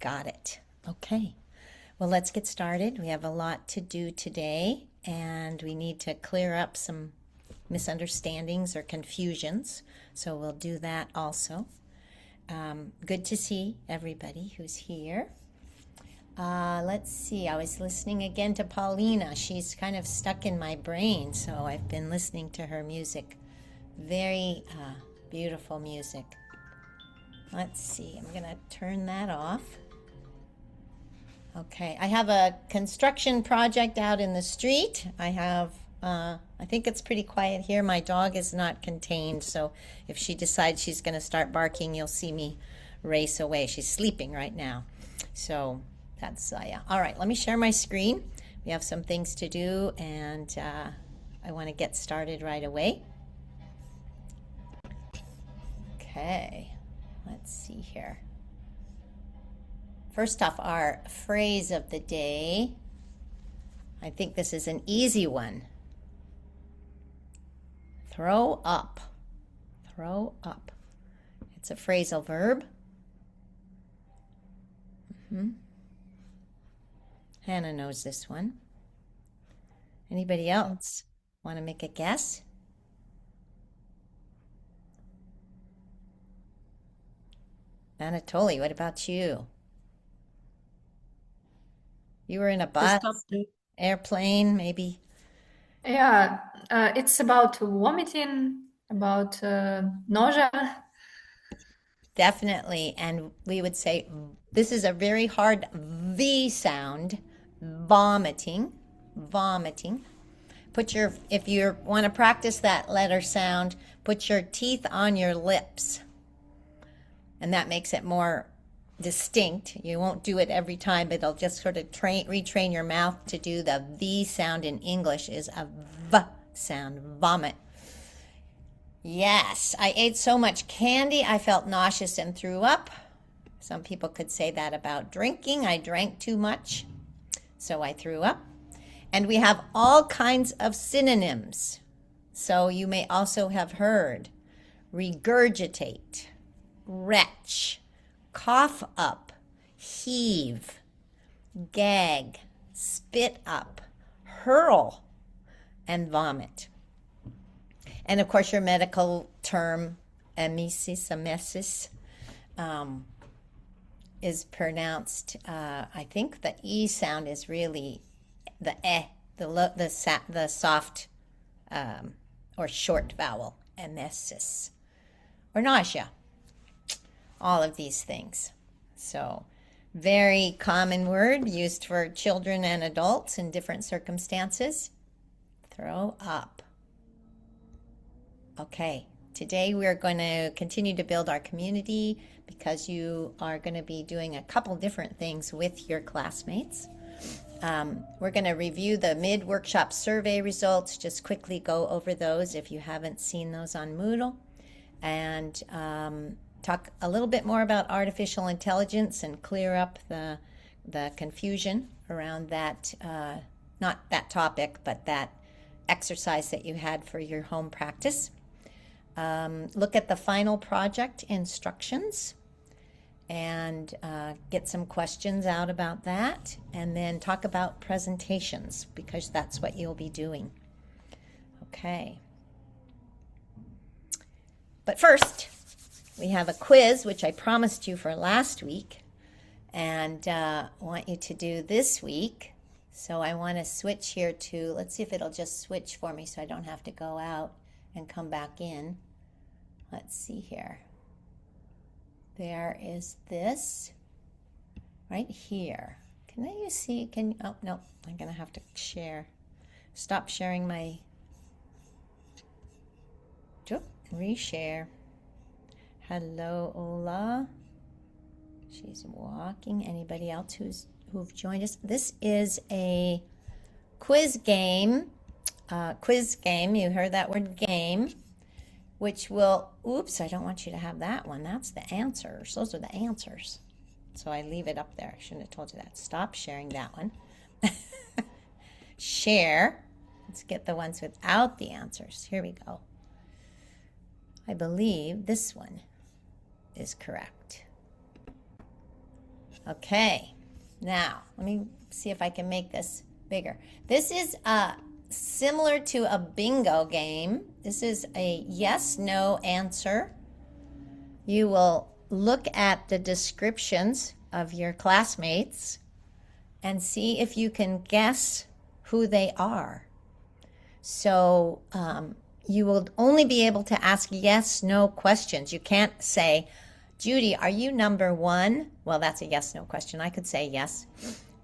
Got it. Okay. Well, let's get started. We have a lot to do today, and we need to clear up some misunderstandings or confusions. So we'll do that also. Good to see everybody who's here. Let's see. I was listening again to Paulina. She's kind of stuck in my brain, so I've been listening to her music. Very beautiful music. Let's see. I'm going to turn that off. Okay, I have a construction project out in the street. I think it's pretty quiet here. My dog is not contained, so if she decides she's going to start barking, you'll see me race away. She's sleeping right now. So that's, yeah. All right, let me share my screen. We have some things to do, and I want to get started right away. Okay, let's see here. First off, our phrase of the day. I think this is an easy one. Throw up. Throw up. It's a phrasal verb. Hannah knows this one. Anybody else want to make a guess? Anatoly, what about you? You were in a bus, airplane, maybe? Yeah, it's about vomiting, about nausea. Definitely. And we would say this is a very hard V sound. Vomiting. Vomiting. If you want to practice that letter sound, put your teeth on your lips. And that makes it more distinct. You won't do it every time, but it'll just sort of retrain your mouth to do the V sound in English is a V sound, vomit. Yes, I ate so much candy, I felt nauseous and threw up. Some people could say that about drinking. I drank too much, so I threw up. And we have all kinds of synonyms. So you may also have heard regurgitate, retch, cough up, heave, gag, spit up, hurl, and vomit. And of course, your medical term, emesis, is pronounced, I think the E sound is really the the soft or short vowel, emesis, or nausea. All of these things. So, very common word used for children and adults in different circumstances. Throw up. Okay, today we're going to continue to build our community because you are going to be doing a couple different things with your classmates. We're going to review the mid-workshop survey results, just quickly go over those if you haven't seen those on Moodle, and talk a little bit more about artificial intelligence and clear up the confusion around that, not that topic, but that exercise that you had for your home practice. Look at the final project instructions and get some questions out about that, and then talk about presentations because that's what you'll be doing. Okay. But first, we have a quiz, which I promised you for last week, and want you to do this week. So I want to switch here to, let's see if it'll just switch for me so I don't have to go out and come back in. Let's see here. There is this right here. Can you see? Oh, no, I'm going to have to share. Stop sharing my, reshare. Hello, Ola. She's walking. Anybody else who've joined us? This is a quiz game. You heard that word game, which will, oops, I don't want you to have that one. That's the answers. Those are the answers. So I leave it up there. I shouldn't have told you that. Stop sharing that one. Share. Let's get the ones without the answers. Here we go. I believe this one is correct. Okay, now let me see if I can make this bigger. This is similar to a bingo game. This is a yes/no answer. You will look at the descriptions of your classmates and see if you can guess who they are. So you will only be able to ask yes/no questions. You can't say, Judy, are you number one? Well, that's a yes/no question. I could say yes.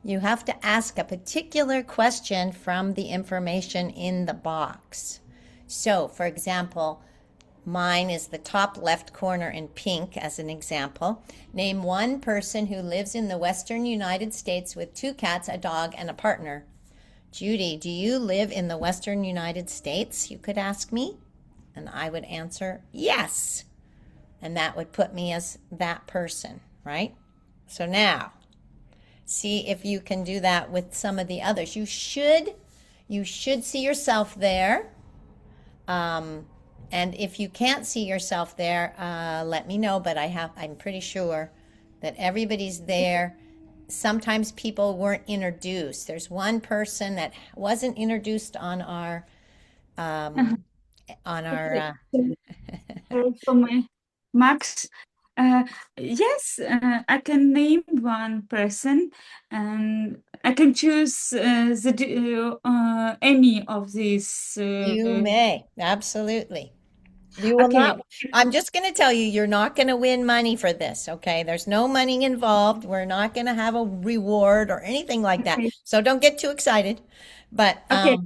You have to ask a particular question from the information in the box. So, for example, mine is the top left corner in pink as an example. Name one person who lives in the Western United States with 2 cats, a dog, and a partner. Judy, do you live in the Western United States? You could ask me, and I would answer yes. And that would put me as that person, right? So now, see if you can do that with some of the others. You should see yourself there. And if you can't see yourself there, let me know. But I'm pretty sure that everybody's there. Sometimes people weren't introduced. There's one person that wasn't introduced on our For my Max, yes, I can name one person, and I can choose any of these. You may, absolutely. You will Okay, not. I'm just going to tell you, you're not going to win money for this, okay? There's no money involved. We're not going to have a reward or anything like that. okay, So don't get too excited. But okay.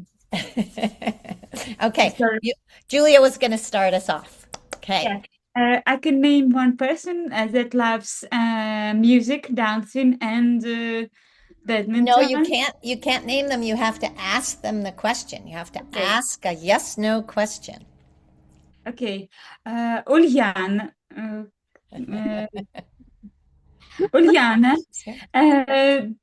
okay, Sorry. Julia was going to start us off. Okay. Yeah. I can name one person that loves music, dancing, and badminton. No, you can't. You can't name them. You have to ask them the question. You have to ask a yes/no question. Okay. Uliana. Uliana,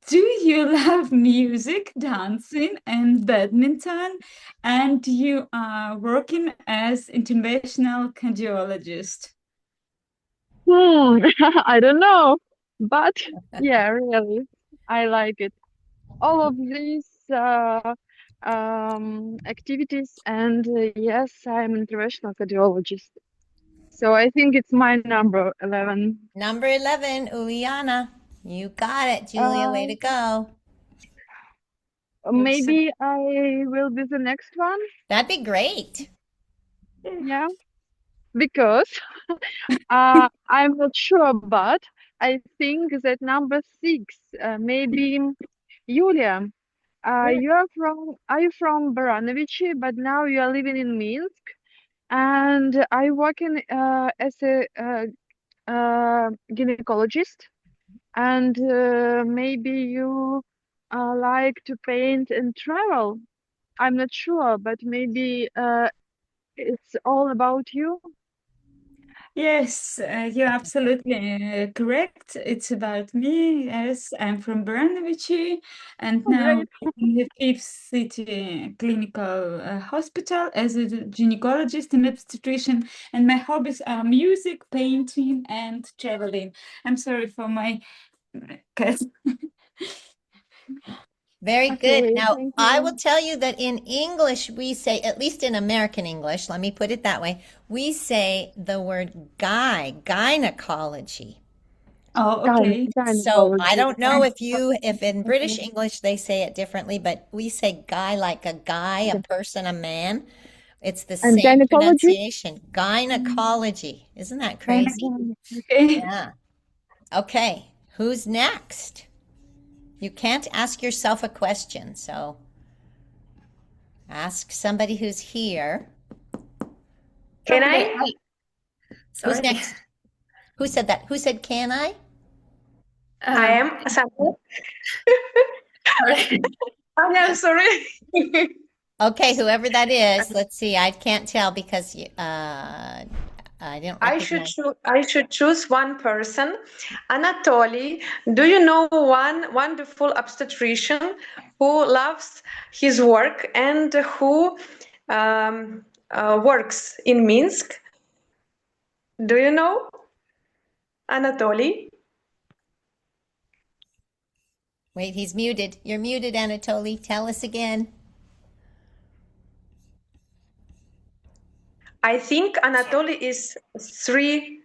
do you love music, dancing, and badminton? And you are working as international cardiologist. I don't know, but yeah, really, I like it. All of these activities, and yes, I'm an interventional cardiologist. So I think it's my number 11. Number 11, Uliana. You got it, Julia. Way to go. Maybe I will be the next one. That'd be great. Yeah, because I'm not sure, but I think that number 6, maybe Yulia. Are you from Baranovichi, but now you are living in Minsk, and I working as a gynecologist, and maybe you like to paint and travel. I'm not sure, but maybe it's all about you. Yes, you're absolutely correct. It's about me. Yes, I'm from Baranovichi, and Oh, now great. in the Fifth City Clinical Hospital as a gynecologist and obstetrician. And my hobbies are music, painting, and traveling. I'm sorry for my cat. Very Okay, good. Now, thank I you. will tell you that in English, we say, at least in American English, let me put it that way, we say the word gynecology. Oh, okay. So I Gynecology. don't know if in British English they say it differently, but we say guy like a guy, a person, a man. It's the And same gynecology? pronunciation. Gynecology. Isn't that crazy? Okay. Yeah. Okay. Who's next? You can't ask yourself a question, so ask somebody who's here. Can I? Who's Sorry. next? Who said that? Who said, can I? I am Sandra. Sorry. I'm sorry. Okay, whoever that is, let's see. I can't tell because I didn't I should choose one person. Anatoly, do you know one wonderful obstetrician who loves his work and who works in Minsk? Do you know Anatoly? Wait, he's muted. You're muted, Anatoly. Tell us again. I think Anatoly is 3.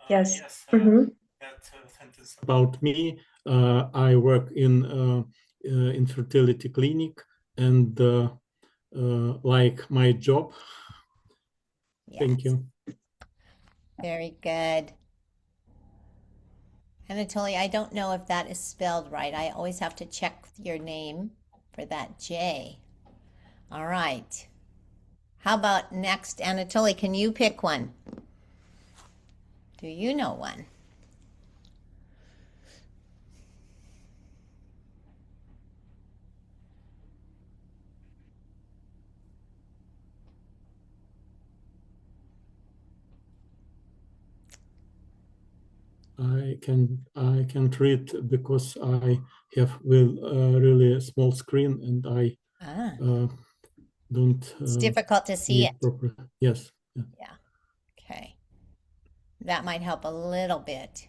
Yes. Yes, Mhm. that sentence about me. I work in infertility clinic and like my job. Thank Yes. you. Very good. Anatoly, I don't know if that is spelled right. I always have to check your name for that J. All right. How about next? Anatoly, can you pick one? Do you know one? I can't read because I have really small screen and I don't It's difficult to see see it. proper. Yes. Yeah. Okay. That might help a little bit.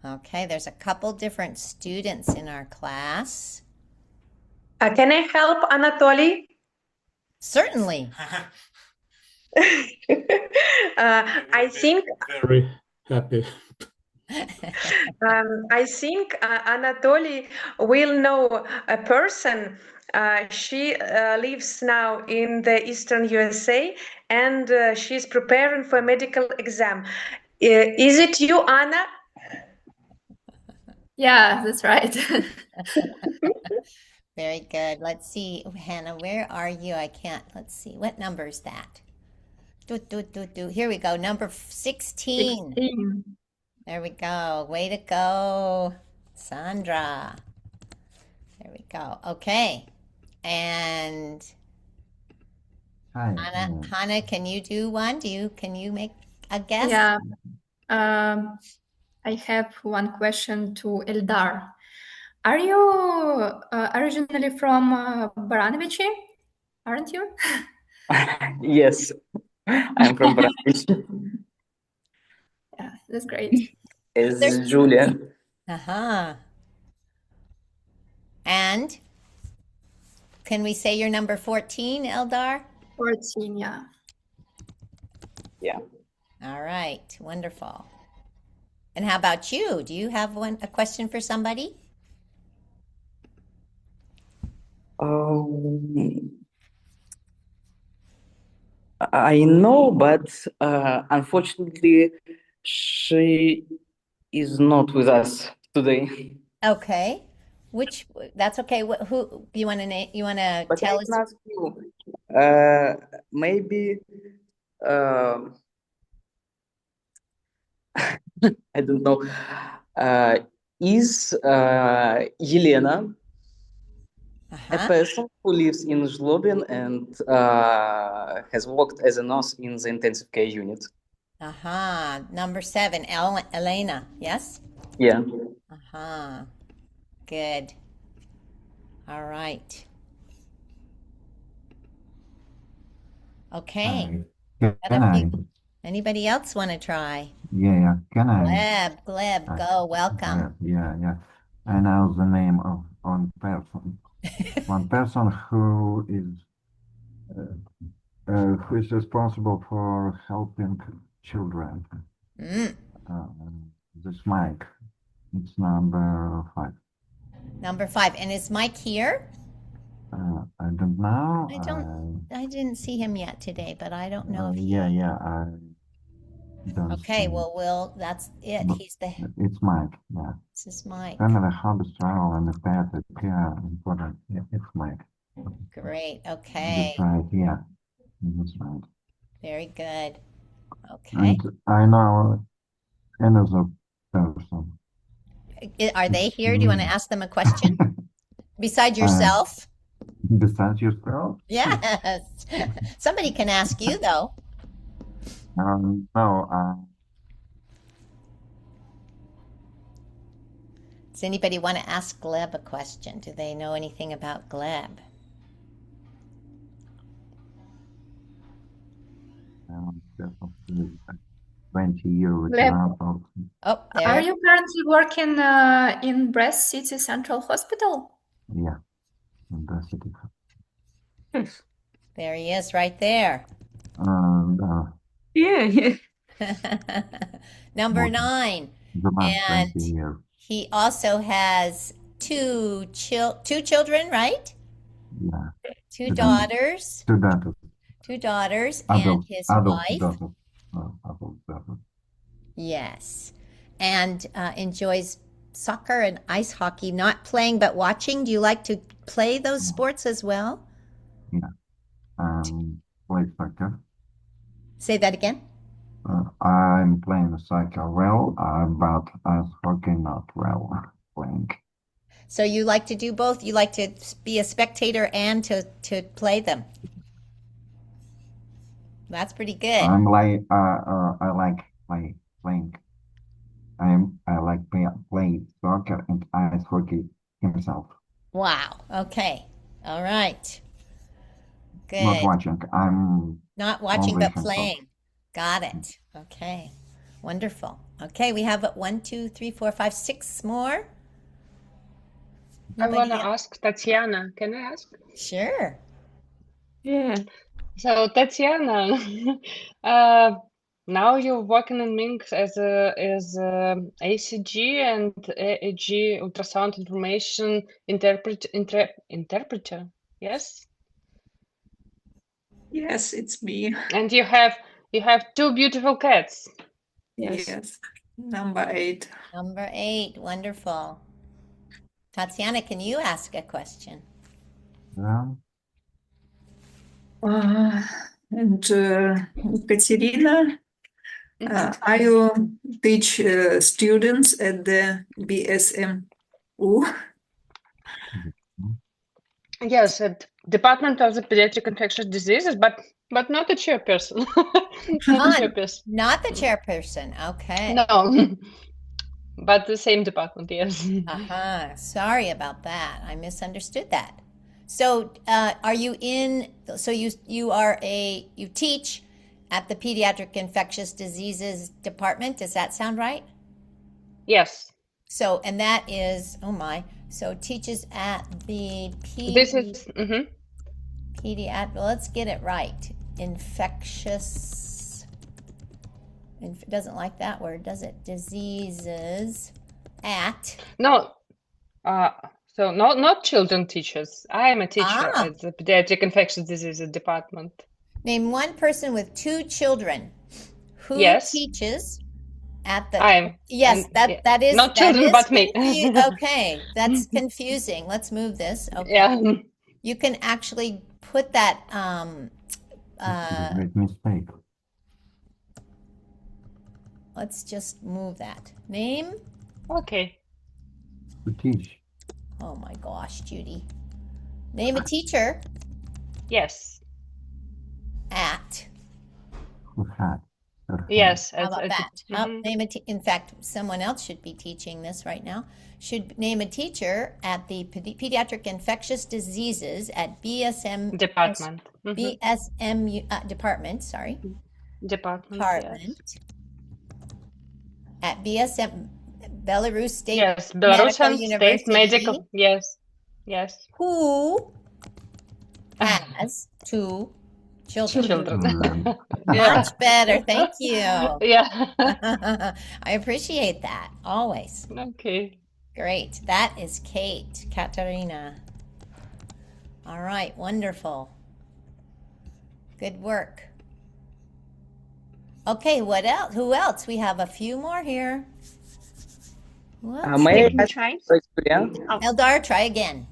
Okay, there's a couple different students in our class. Can I help Anatoly? Certainly. I think Very happy. I think Anatoly will know a person. She lives now in the Eastern USA and she's preparing for a medical exam. Is it you, Anna? Yeah, that's right. Very good. Let's see, Hannah, where are you? I can't. Let's see. What number is that? Here we go. Number 16. 16. There we go. Way to go, Sandra. There we go. Okay. And Hi. Hannah, can you do one? Can you make a guess? Yeah. I have one question to Eldar. Are you originally from Baranovichi? Aren't you? Yes, I'm from Brazil. Yeah, that's great. Is Julia. Uh-huh. And can we say you're number 14, Eldar? 14, yeah. Yeah. All right. Wonderful. And how about you? Do you have a question for somebody? I know, but unfortunately, she is not with us today. Okay. That's okay. Who you want to name? You want to But tell I us? can ask you, maybe, I don't know, is Yelena a Uh-huh. person who lives in Zlobin and has worked as a nurse in the intensive care unit? Uh-huh. Number 7, Elena. Yes? Yeah. Uh-huh. Good. All right. Okay. Can Got a I? few. Anybody else want to try? Yeah. Can I? Gleb, go. Welcome. Yeah. I know the name of one person. One person who is responsible for helping children. Mm. This Mike. It's number 5. Number 5. And is Mike here? I don't know. I didn't see him yet today, but I don't know if he... Yeah. I don't Okay, see. well, that's it. But He's the... It's Mike. Yeah. This is Mike. Family hobbies, travel, and the pet care important. Yeah, it's Mike. Great. Okay. That's right. Yeah. That's right. Very good. Okay. And I know another person. Are they here? Do you want to ask them a question? Besides yourself? Besides yourself? Yes. Somebody can ask you, though. No. Does anybody want to ask Gleb a question? Do they know anything about Gleb? definitely 20-year Gleb, veteran of Oh, are there. you currently working in Brest City Central Hospital? yeah, university. Yes. There he is right there. And Yeah. Number more 9. the last 20 And years. he also has two children, right? Yeah, Two the daughters. two daughters, Two daughters and adult his adult wife. daughters, adult daughters. Yes. And enjoys soccer and ice hockey, not playing but watching. Do you like to play those sports as well? Yeah, play soccer. Say that again. I'm playing soccer well, but ice hockey not well playing. So you like to do both? You like to be a spectator and to play them? That's pretty good. I'm like I like playing. I like play soccer and ice hockey himself. Wow. Okay. All right. Good. Not watching. I'm Not watching, only but himself. playing. Got it. Okay. Wonderful. Okay, we have 1, 2, 3, 4, 5, 6 more. I want to Nobody else? ask Tatiana. Can I ask? Sure. Yeah. So, Tatiana, now you're working in Minsk as a ACG and EEG ultrasound information interpreter. Yes, Yes, it's me. and you have two beautiful cats. Yes. Yes. Number 8. Number 8. Wonderful. Tatiana, can you ask a question? Yeah. And Katerina, are you teach students at the BSMU? Yes, at Department of the Pediatric Infectious Diseases, but not the chairperson. Not the chairperson. Not the chairperson. Okay. No, but the same department, yes. Uh-huh. Sorry about that. I misunderstood that. So, are you in? So you teach at the Pediatric Infectious Diseases Department. Does that sound right? Yes. So, and that is, oh my. So teaches at the This is pediatric. Well, let's get it right. Infectious. It doesn't like that word, does it? Diseases at. no. So not children teachers. I am a teacher at the Pediatric Infectious Diseases Department. Name one person with 2 children who Yes. teaches at the. I am. Yes, and- that is not that children, is but me. Okay, that's confusing. Let's move this. Okay. Yeah. You can actually put that Great mistake. let's just move that. Name? Okay. To teach. Oh my gosh, Judy. Name a teacher Yes. at. Who had? Or had. Yes. How about that? Mhm. Name in fact, someone else should be teaching this right now. Should name a teacher at the Pediatric Infectious Diseases at BSM Department. Mhm. BSMU department. Sorry, Department. department at BSM Belarus State Yes. Medical Belarusian State University. Medical. Yes. Yes. Who has 2 children? Children. Children. Yeah. Much better. Thank you. Yeah. I appreciate that always. Okay. Great. That is Kate, Katarina. All right. Wonderful. Good work. Okay. What else? Who else? We have a few more here. Who else? May I Can you ask, try? Julia? Eldar, try again.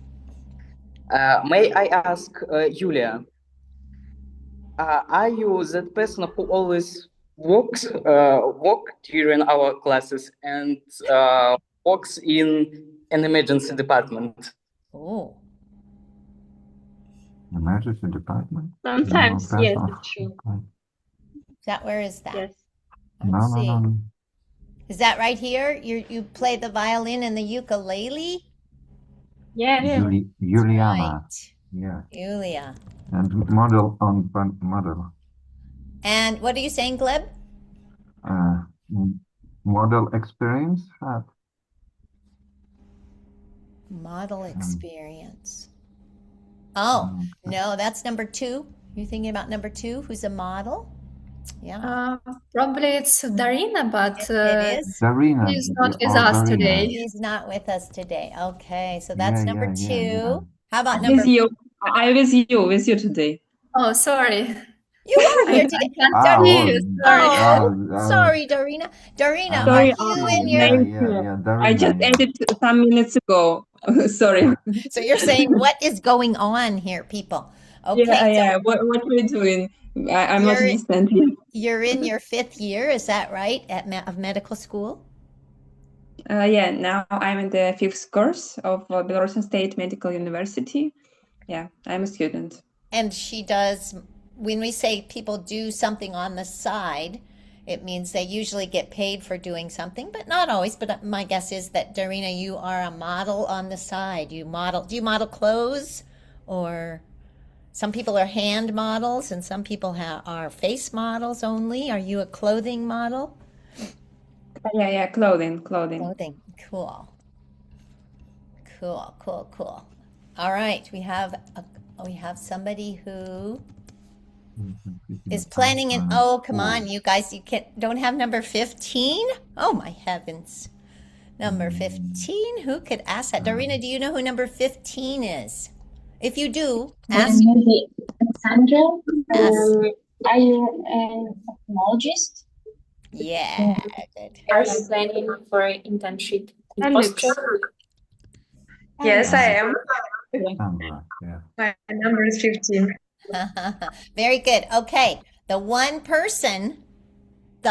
May I ask Julia? Are you that person who always walk during our classes and works in an emergency department? Oh. Emergency department? Sometimes, No, yes, person. it's true. Okay. Where is that? Yes. No, Let's no, see. no. Is that right here? You play the violin and the ukulele? Yes. Juliana. Right. Yeah. Julia. And model on model. And what are you saying, Gleb? Model experience. Model experience. Oh, no, that's number 2. You're thinking about number 2, who's a model? Yeah. Probably it's Darina, but It is. Darina. she's not with us Darina. today. He's not with us today. Okay, so that's Yeah, number yeah, 2. yeah, yeah. How about number? With you. I with you today. Oh, sorry. You are here today. Can't Ah, see well, you. Sorry. Sorry, Darina. Darina, Sorry, are you my in your? name yeah, I just Darina, yeah. ended some minutes ago. Sorry. So you're saying what is going on here, people? Okay, Yeah. so What are you doing? I'm not You're- understanding. you're in your 5th year, is that right, of medical school? Yeah, now I'm in the 5th course of Belarusian State Medical University. Yeah, I'm a student. And she does, when we say people do something on the side, it means they usually get paid for doing something, but not always. But my guess is that, Darina, you are a model on the side. Do you model clothes? Or some people are hand models and some people are face models only. Are you a clothing model? Yeah, clothing. Clothing. Cool. All right, we have somebody who is planning an, oh, come on, you guys, you don't have number 15? Oh, my heavens. Number 15, who could ask that? Darina, do you know who number 15 is? If you do, ask. Maybe Sandra, Ask. are you an ophthalmologist? Yeah, good. Are you planning for internship in Alex. Austria? Yes, I am. Sandra, yeah. My number is 15. Very good. Okay, the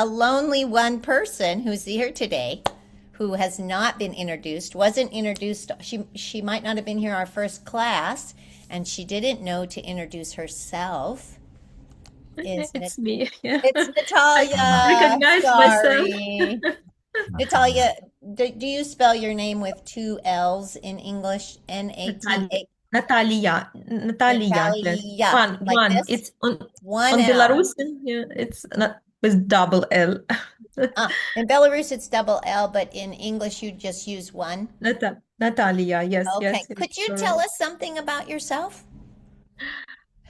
lonely one person who's here today, who has not been introduced, wasn't introduced. She might not have been here our first class, and she didn't know to introduce herself. It's me. Yeah. It's Natalia. I recognize myself. Sorry. Natalia, do you spell your name with 2 L's in English? N-A-T-A. Natalia. Natalia, One. like One. this? It's on One L. Belarusian. Yeah, it's not with double L. In Belarus, it's double L, but in English, you just use 1. Natalia. Yes. Okay. Yes. Could you tell us something about yourself?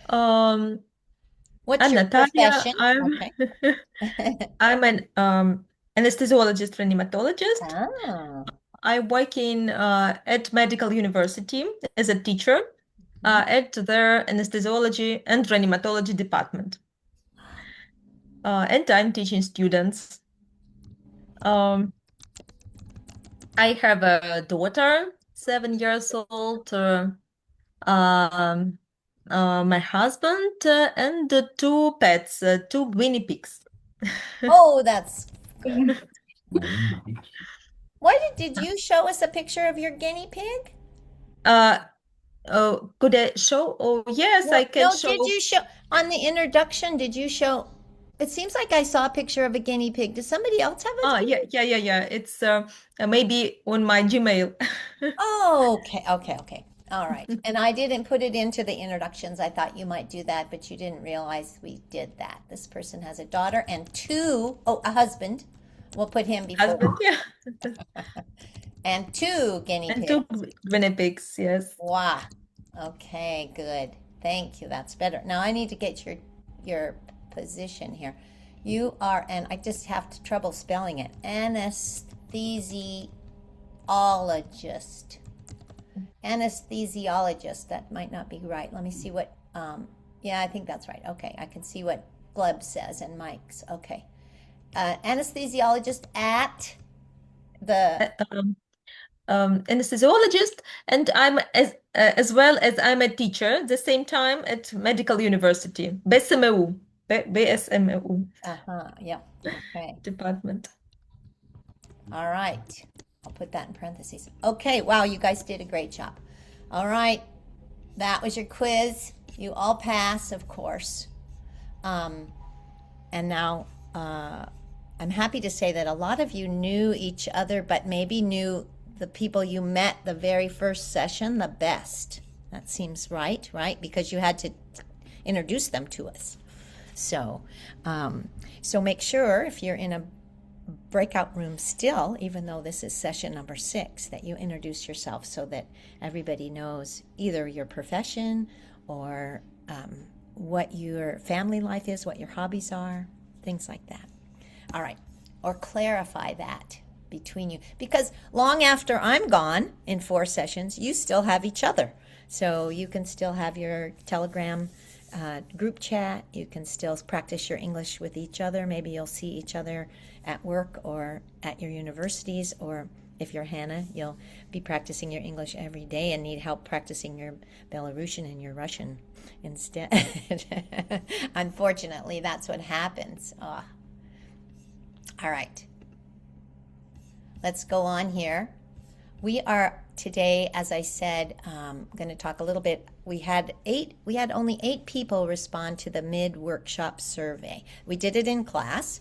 What's I'm your Natalia. profession? Okay. I'm an anesthesiologist reanimatologist. Ah. I work at medical university as a teacher at their anesthesiology and reanimatology department. And I'm teaching students. I have a daughter, 7 years old, my husband, and 2 pets, 2 guinea pigs. Oh, that's. Why did you show us a picture of your guinea pig? Could I show? Oh, yes, No, I can no, show. did you show on the introduction? Did you show? It seems like I saw a picture of a guinea pig. Does somebody else have a? Yeah. It's maybe on my Gmail. Oh, okay. All right. And I didn't put it into the introductions. I thought you might do that, but you didn't realize we did that. This person has a daughter and a husband. We'll put him before. Husband, yeah. And 2 guinea And pigs. 2 guinea pigs, yes. Wow. Okay, good. Thank you. That's better. Now I need to get your position here. You are, and I just have trouble spelling it, anesthesiologist. Anesthesiologist. That might not be right. Let me see what, yeah, I think that's right. Okay, I can see what Gleb says and Mike's. Okay. Anesthesiologist at the... Anesthesiologist, and I'm as well as I'm a teacher at the same time at medical university, BSMU. Yeah. Okay. Department. All right. I'll put that in parentheses. Okay. Wow, you guys did a great job. All right. That was your quiz. You all pass, of course. And now I'm happy to say that a lot of you knew each other, but maybe knew the people you met the very first session the best. That seems right? Because you had to introduce them to us. So, so make sure if you're in a breakout room still, even though this is session number 6, that you introduce yourself so that everybody knows either your profession or what your family life is, what your hobbies are, things like that. All right, or clarify that between you, because long after I'm gone in 4 sessions, you still have each other. So you can still have your Telegram group chat. You can still practice your English with each other. Maybe you'll see each other at work or at your universities, or if you're Hannah, you'll be practicing your English every day and need help practicing your Belarusian and your Russian instead. Unfortunately, that's what happens. Oh. All right. Let's go on here. We are today, as I said, going to talk a little bit. We had only 8 people respond to the mid-workshop survey. We did it in class,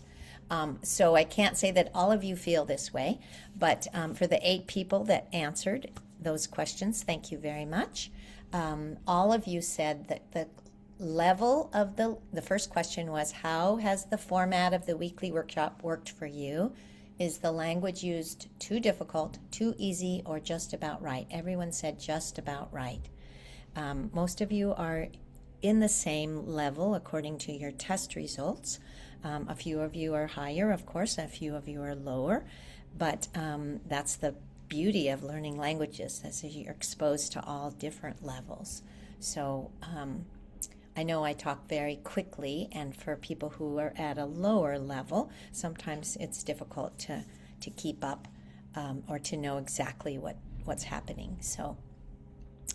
so I can't say that all of you feel this way, but for the 8 people that answered those questions, thank you very much. All of you said that the level of the first question was, how has the format of the weekly workshop worked for you? Is the language used too difficult, too easy, or just about right? Everyone said just about right. Most of you are in the same level according to your test results. A few of you are higher, of course, a few of you are lower, but that's the beauty of learning languages, as you're exposed to all different levels. So I know I talk very quickly, and for people who are at a lower level, sometimes it's difficult to keep up or to know exactly what's happening. So,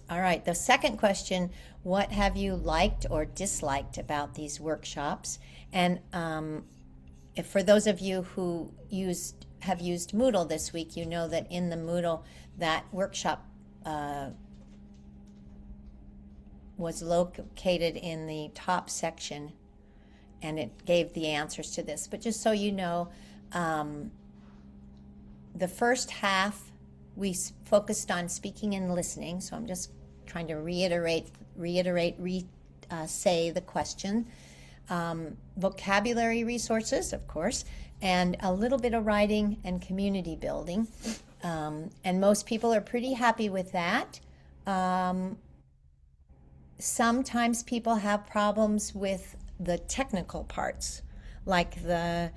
all right, the second question, what have you liked or disliked about these workshops? And if for those of you who have used Moodle this week, you know that in the Moodle, that workshop was located in the top section, and it gave the answers to this. But just so you know, the first half we focused on speaking and listening, so I'm just trying to say the question. Vocabulary resources, of course, and a little bit of writing and community building, and most people are pretty happy with that. Sometimes people have problems with the technical parts, like the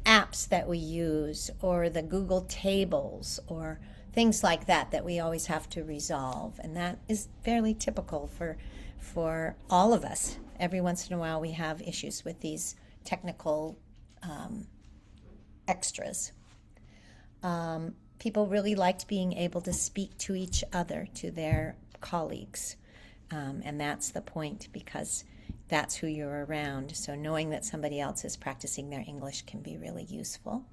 apps that we use, or the Google tables, or things like that we always have to resolve. And that is fairly typical for all of us. Every once in a while we have issues with these technical extras. People really liked being able to speak to each other, to their colleagues. And that's the point, because that's who you're around. So knowing that somebody else is practicing their English can be really useful.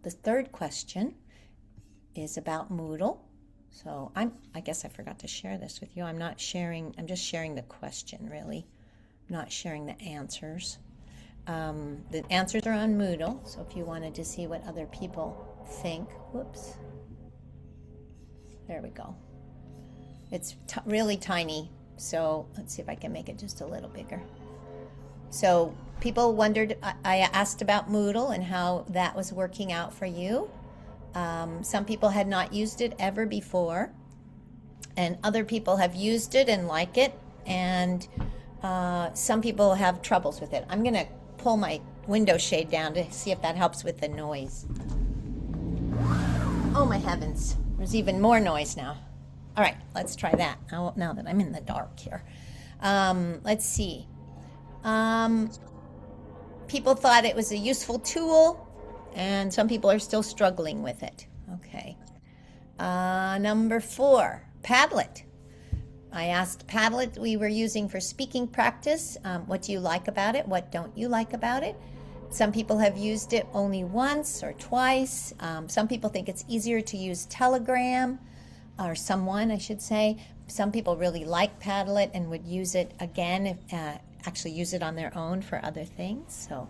The third question is about Moodle. So I guess I forgot to share this with you. I'm just sharing the question, really. I'm not sharing the answers. The answers are on Moodle, so if you wanted to see what other people think, whoops. There we go. It's really tiny, so let's see if I can make it just a little bigger. So people wondered, I asked about Moodle and how that was working out for you. Some people had not used it ever before, and other people have used it and like it, and some people have troubles with it. I'm going to pull my window shade down to see if that helps with the noise. Oh my heavens, there's even more noise now. All right, let's try that now that I'm in the dark here. Let's see. People thought it was a useful tool, and some people are still struggling with it. Okay. Number 4, Padlet. I asked Padlet we were using for speaking practice. What do you like about it? What don't you like about it? Some people have used it only once or twice. Some people think it's easier to use Telegram, or someone, I should say. Some people really like Padlet and would use it again, actually use it on their own for other things. So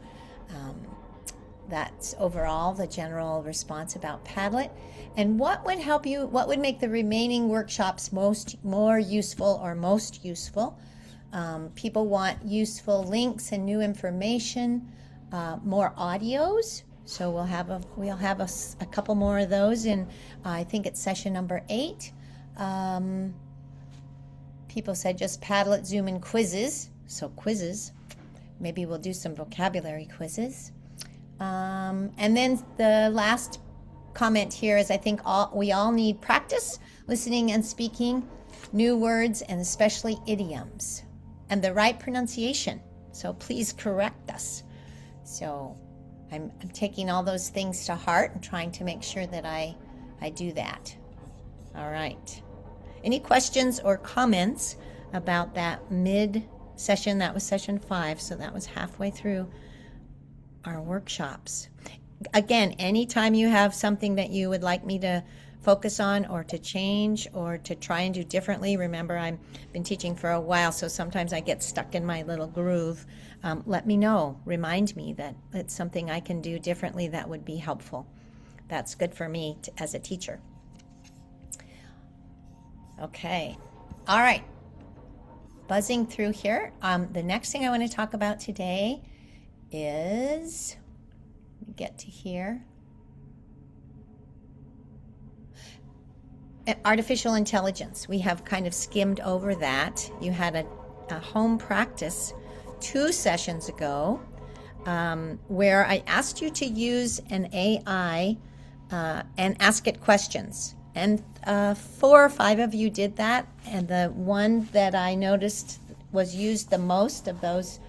that's overall the general response about Padlet. And what would help you, what would make the remaining workshops more useful or most useful? People want useful links and new information, more audios. So we'll have a couple more of those in, I think it's session number 8. People said just Padlet, Zoom, and quizzes. So quizzes. Maybe we'll do some vocabulary quizzes. And then the last comment here is I think we all need practice listening and speaking new words, and especially idioms, and the right pronunciation. So please correct us. So I'm taking all those things to heart and trying to make sure that I do that. All right. Any questions or comments about that mid-session? That was session 5, so that was halfway through our workshops. Again, anytime you have something that you would like me to focus on or to change or to try and do differently, remember I've been teaching for a while, so sometimes I get stuck in my little groove. Let me know. Remind me that it's something I can do differently that would be helpful. That's good for me as a teacher. Okay. All right. Buzzing through here. The next thing I want to talk about today is, let me get to here. Artificial intelligence. We have kind of skimmed over that. You had a home practice 2 sessions ago where I asked you to use an AI and ask it questions. And 4 or 5 of you did that. And the one that I noticed was used the most of those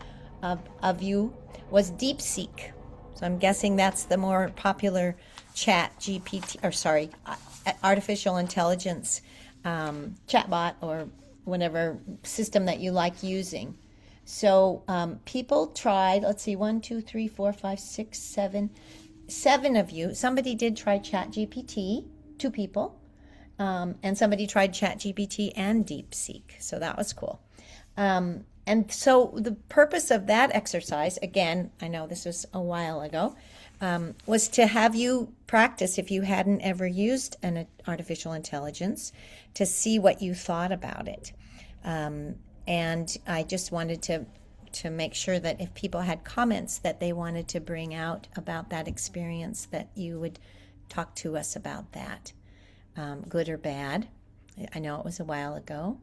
of you was DeepSeek. So I'm guessing that's the more popular chat GPT, or sorry, artificial intelligence chatbot or whatever system that you like using. So people tried, let's see, 1, 2, 3, 4, 5, 6, 7 of you. Somebody did try ChatGPT, 2 people. And somebody tried ChatGPT and DeepSeek. So that was cool. And so the purpose of that exercise, again, I know this was a while ago, was to have you practice, if you hadn't ever used an artificial intelligence, to see what you thought about it. And I just wanted to make sure that if people had comments that they wanted to bring out about that experience, that you would talk to us about that, good or bad. I know it was a while ago.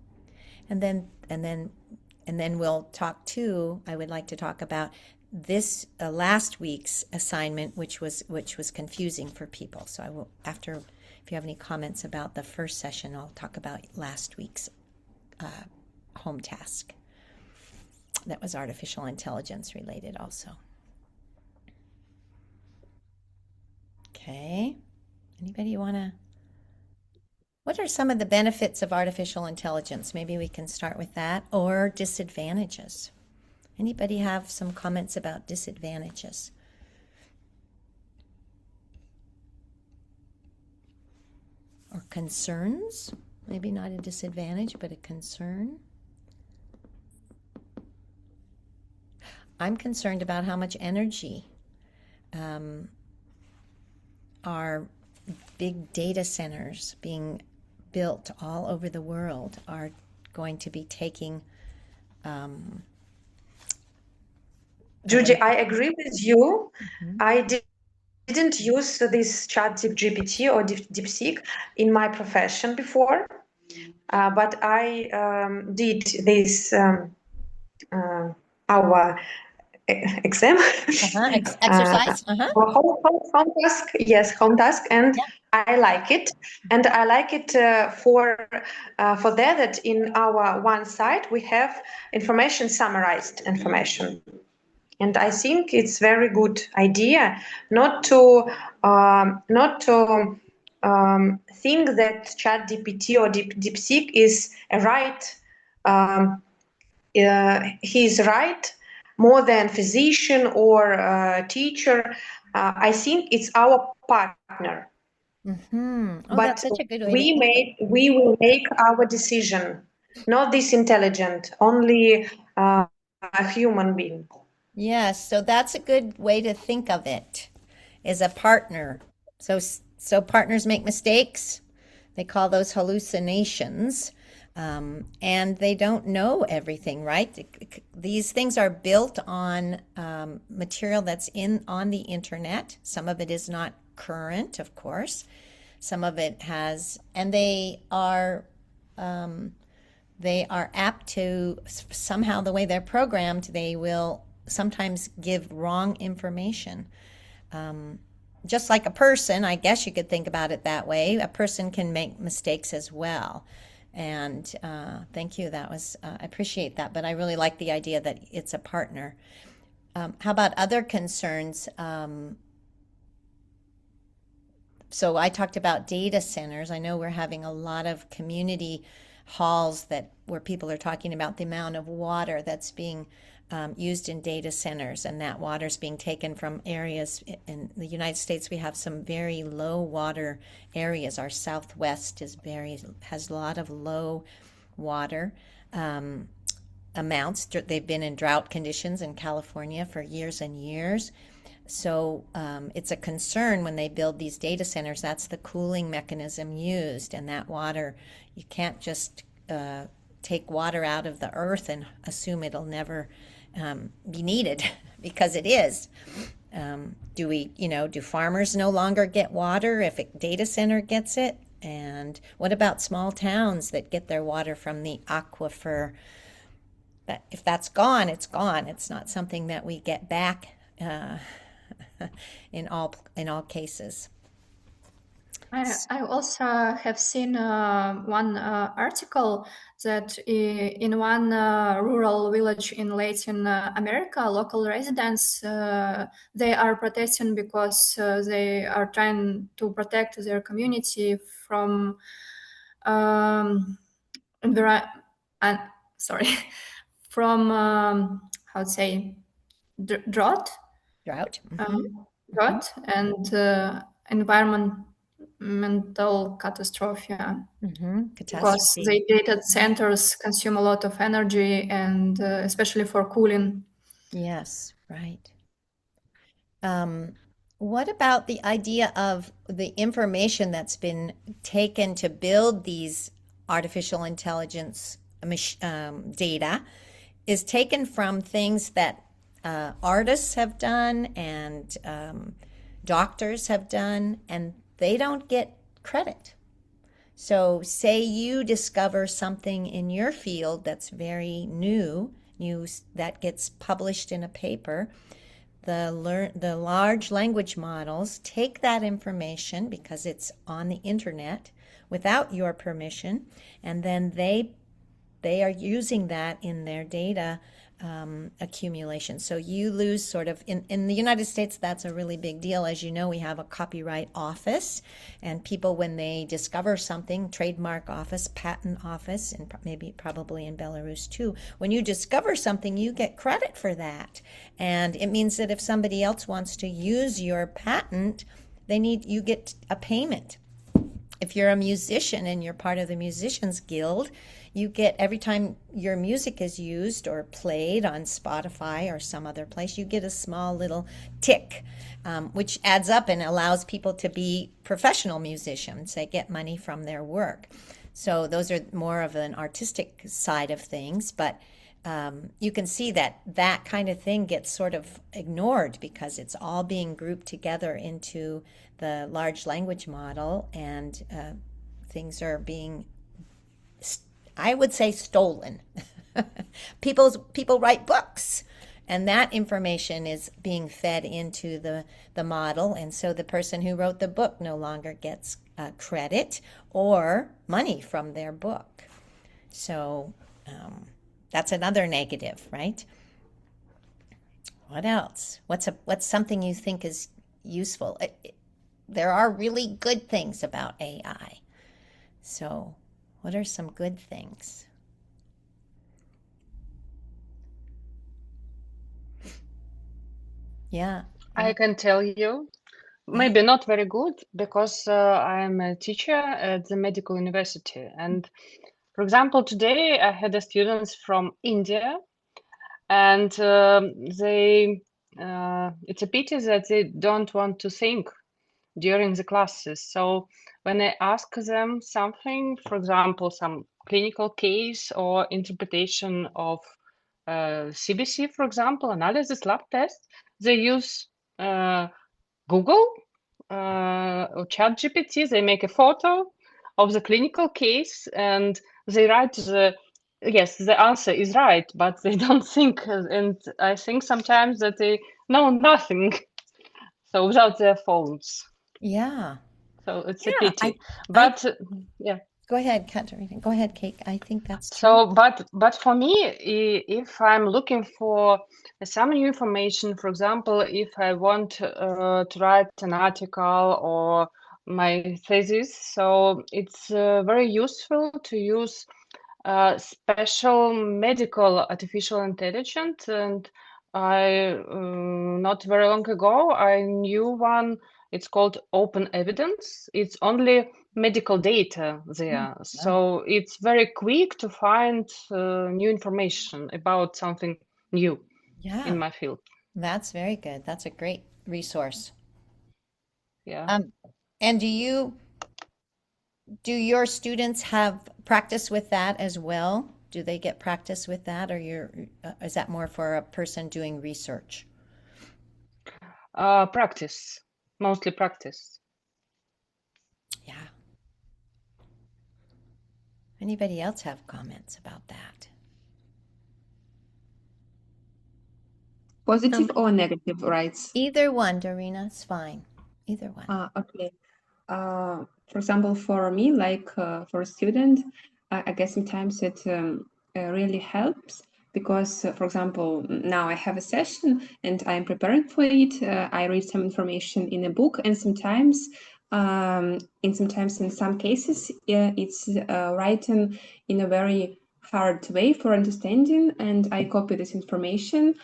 And then we'll talk too, I would like to talk about this last week's assignment, which was confusing for people. So I will, after, if you have any comments about the first session, I'll talk about last week's home task. That was artificial intelligence related also. Okay. Anybody want to? What are some of the benefits of artificial intelligence? Maybe we can start with that, or disadvantages. Anybody have some comments about disadvantages? Or concerns? Maybe not a disadvantage, but a concern. I'm concerned about how much energy our big data centers being built all over the world are going to be taking. Judy, I agree with you. I didn't use this ChatGPT or DeepSeek in my profession before, but I did this our exam exercise home task, yes, home task, and yeah. I like it, and I like it for that in our one site we have information, summarized information, and I think it's very good idea not to think that ChatGPT or DeepSeek is right. He's right more than physician or teacher. I think it's our partner. Mm-hmm. Oh, but that's such a good way we will make our decision, not this intelligent, only a human being. Yes, so that's a good way to think of it, as a partner. So partners make mistakes. They call those hallucinations. And they don't know everything, right? These things are built on material that's on the internet. Some of it is not current, of course. Some of it has, and they are apt to, somehow the way they're programmed, they will sometimes give wrong information. Just like a person, I guess you could think about it that way. A person can make mistakes as well. And thank you. That was, I appreciate that. But I really like the idea that it's a partner. How about other concerns? So I talked about data centers. I know we're having a lot of community halls where people are talking about the amount of water that's being used in data centers, and that water is being taken from areas in the United States. We have some very low water areas. Our Southwest has a lot of low water amounts. They've been in drought conditions in California for years and years. So it's a concern when they build these data centers. That's the cooling mechanism used, and that water, you can't just take water out of the earth and assume it'll never be needed, because it is. Do farmers no longer get water if a data center gets it? And what about small towns that get their water from the aquifer? If that's gone, it's gone. It's not something that we get back in all cases. I also have seen one article that in one rural village in Latin America, local residents, they are protesting because they are trying to protect their community from from how to say drought. Drought and environmental catastrophe. Because the data centers consume a lot of energy, and especially for cooling. Yes, right. What about the idea of the information that's been taken to build these artificial intelligence data is taken from things that artists have done and doctors have done, and they don't get credit. So say you discover something in your field that's very new, that gets published in a paper. The large language models take that information because it's on the internet without your permission, and then they are using that in their data accumulation. So you lose sort of, in the United States, that's a really big deal. As you know, we have a copyright office, and people, when they discover something, trademark office, patent office, and probably in Belarus too, when you discover something, you get credit for that. And it means that if somebody else wants to use your patent, you get a payment. If you're a musician and you're part of the Musicians Guild, you get, every time your music is used or played on Spotify or some other place, you get a small little tick, which adds up and allows people to be professional musicians. They get money from their work. So those are more of an artistic side of things, but you can see that kind of thing gets sort of ignored because it's all being grouped together into the large language model, and things are being, I would say, stolen. People write books, and that information is being fed into the model, and so the person who wrote the book no longer gets credit or money from their book. So that's another negative, right? What else? What's something you think is useful? There are really good things about AI. So what are some good things? Yeah. I can tell you, maybe not very good, because I'm a teacher at the medical university. And for example, today I had students from India, and it's a pity that they don't want to think during the classes. So when I ask them something, for example, some clinical case or interpretation of CBC, for example, analysis lab test, they use Google or ChatGPT. They make a photo of the clinical case and they write yes, the answer is right, but they don't think. And I think sometimes that they know nothing. So without their phones. Yeah. So it's a Yeah, pity. But yeah. Go ahead, Katerina. Go ahead, Kate. I think that's true. So, but for me, if I'm looking for some new information, for example, if I want to write an article or my thesis, so it's very useful to use special medical artificial intelligence. And I not very long ago I knew one. It's called Open Evidence. It's only medical data there, so it's very quick to find new information about something new in my field. That's very good. That's a great resource. Yeah. And do your students have practice with that as well? Do they get practice with that, or is that more for a person doing research? Practice, mostly practice. Yeah. Anybody else have comments about that? Positive or negative, right? Either one, Darina, it's fine. Either one. Okay. For example, for me, like for a student, I guess sometimes it really helps because, for example, now I have a session and I'm preparing for it. I read some information in a book, and sometimes, in some cases, it's written in a very hard way for understanding, and I copy this information,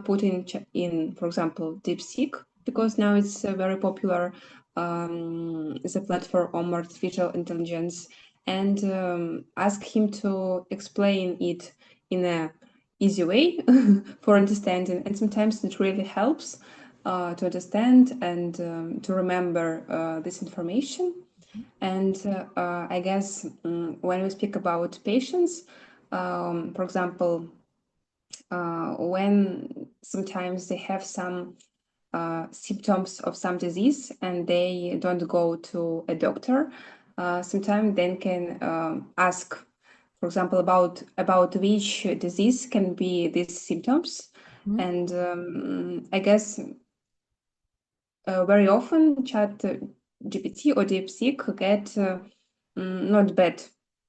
put in, for example, DeepSeek, because now it's very popular. As a platform on artificial intelligence, and ask him to explain it in a easy way for understanding. And sometimes it really helps to understand and to remember this information. And I guess when we speak about patients, for example, when sometimes they have some symptoms of some disease and they don't go to a doctor, sometimes they can ask, for example, about which disease can be these symptoms. And I guess very often ChatGPT or DeepSeek get not bad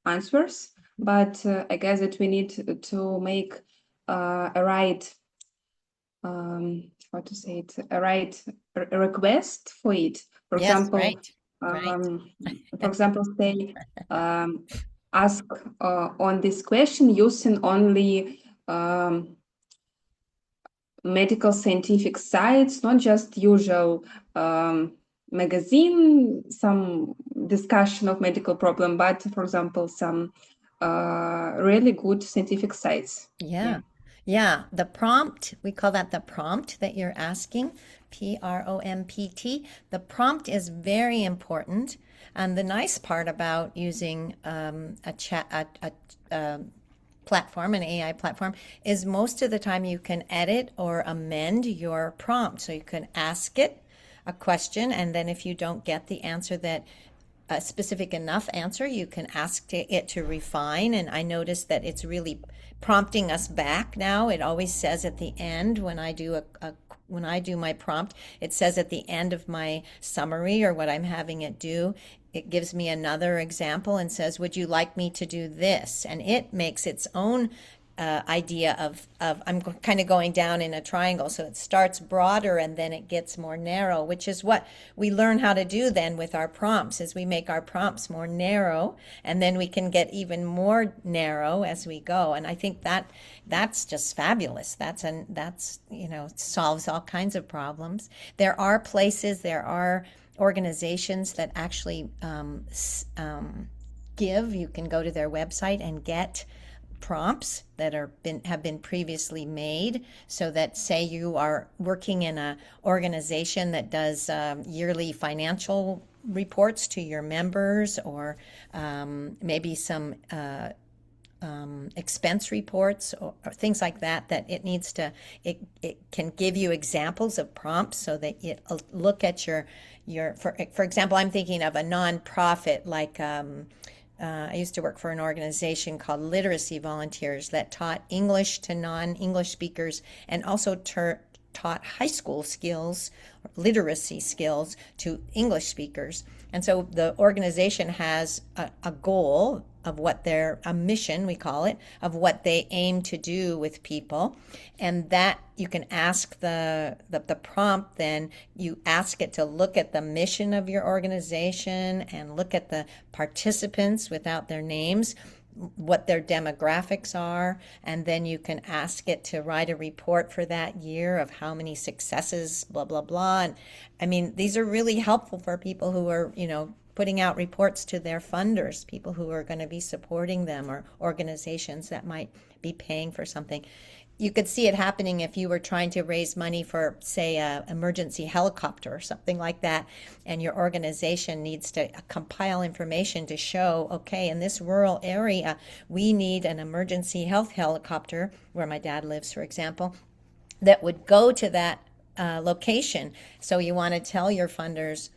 answers, but I guess that we need to make a right how to say it, a right request for it. For example, for example, say ask on this question using only medical scientific sites, not just usual magazine, some discussion of medical problem, but for example, some really good scientific sites. Yeah, the prompt, we call that the prompt that you're asking, PROMPT. The prompt is very important. And the nice part about using a platform, an AI platform, is most of the time you can edit or amend your prompt. So you can ask it a question, and then if you don't get the answer that a specific enough answer, you can ask it to refine. And I noticed that it's really prompting us back now. It always says at the end when I do when I do my prompt, it says at the end of my summary or what I'm having it do, it gives me another example and says, would you like me to do this? And it makes its own idea of I'm kind of going down in a triangle. So it starts broader and then it gets more narrow, which is what we learn how to do then with our prompts, is we make our prompts more narrow, and then we can get even more narrow as we go. And I think that's just fabulous. That's solves all kinds of problems. There are places, there are organizations that actually you can go to their website and get prompts that have been previously made, so that say you are working in a organization that does yearly financial reports to your members, or maybe some expense reports or things like that, that it needs to, it can give you examples of prompts so that it look at your for example, I'm thinking of a nonprofit like I used to work for an organization called Literacy Volunteers that taught English to non-English speakers, and also taught high school skills, literacy skills, to English speakers. And so the organization has a goal of what a mission, we call it, of what they aim to do with people. And that you can ask the prompt, then you ask it to look at the mission of your organization and look at the participants without their names, what their demographics are, and then you can ask it to write a report for that year of how many successes, blah, blah, blah. And I mean, these are really helpful for people who are, putting out reports to their funders, people who are going to be supporting them, or organizations that might be paying for something. You could see it happening if you were trying to raise money for, say, an emergency helicopter or something like that, and your organization needs to compile information to show, okay, in this rural area, we need an emergency health helicopter, where my dad lives, for example, that would go to that location. So you want to tell your funders,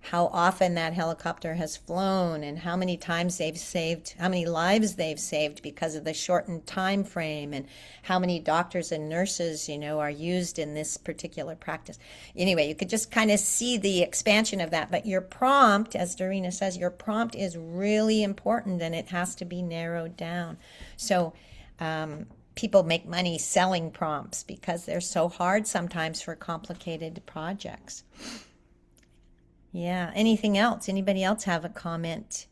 how often that helicopter has flown, and how many times they've saved, how many lives they've saved because of the shortened time frame, and how many doctors and nurses, are used in this particular practice. Anyway, you could just kind of see the expansion of that. But your prompt, as Darina says, your prompt is really important, and it has to be narrowed down. So people make money selling prompts because they're so hard sometimes for complicated projects. Yeah. Anything else? Anybody else have a comment?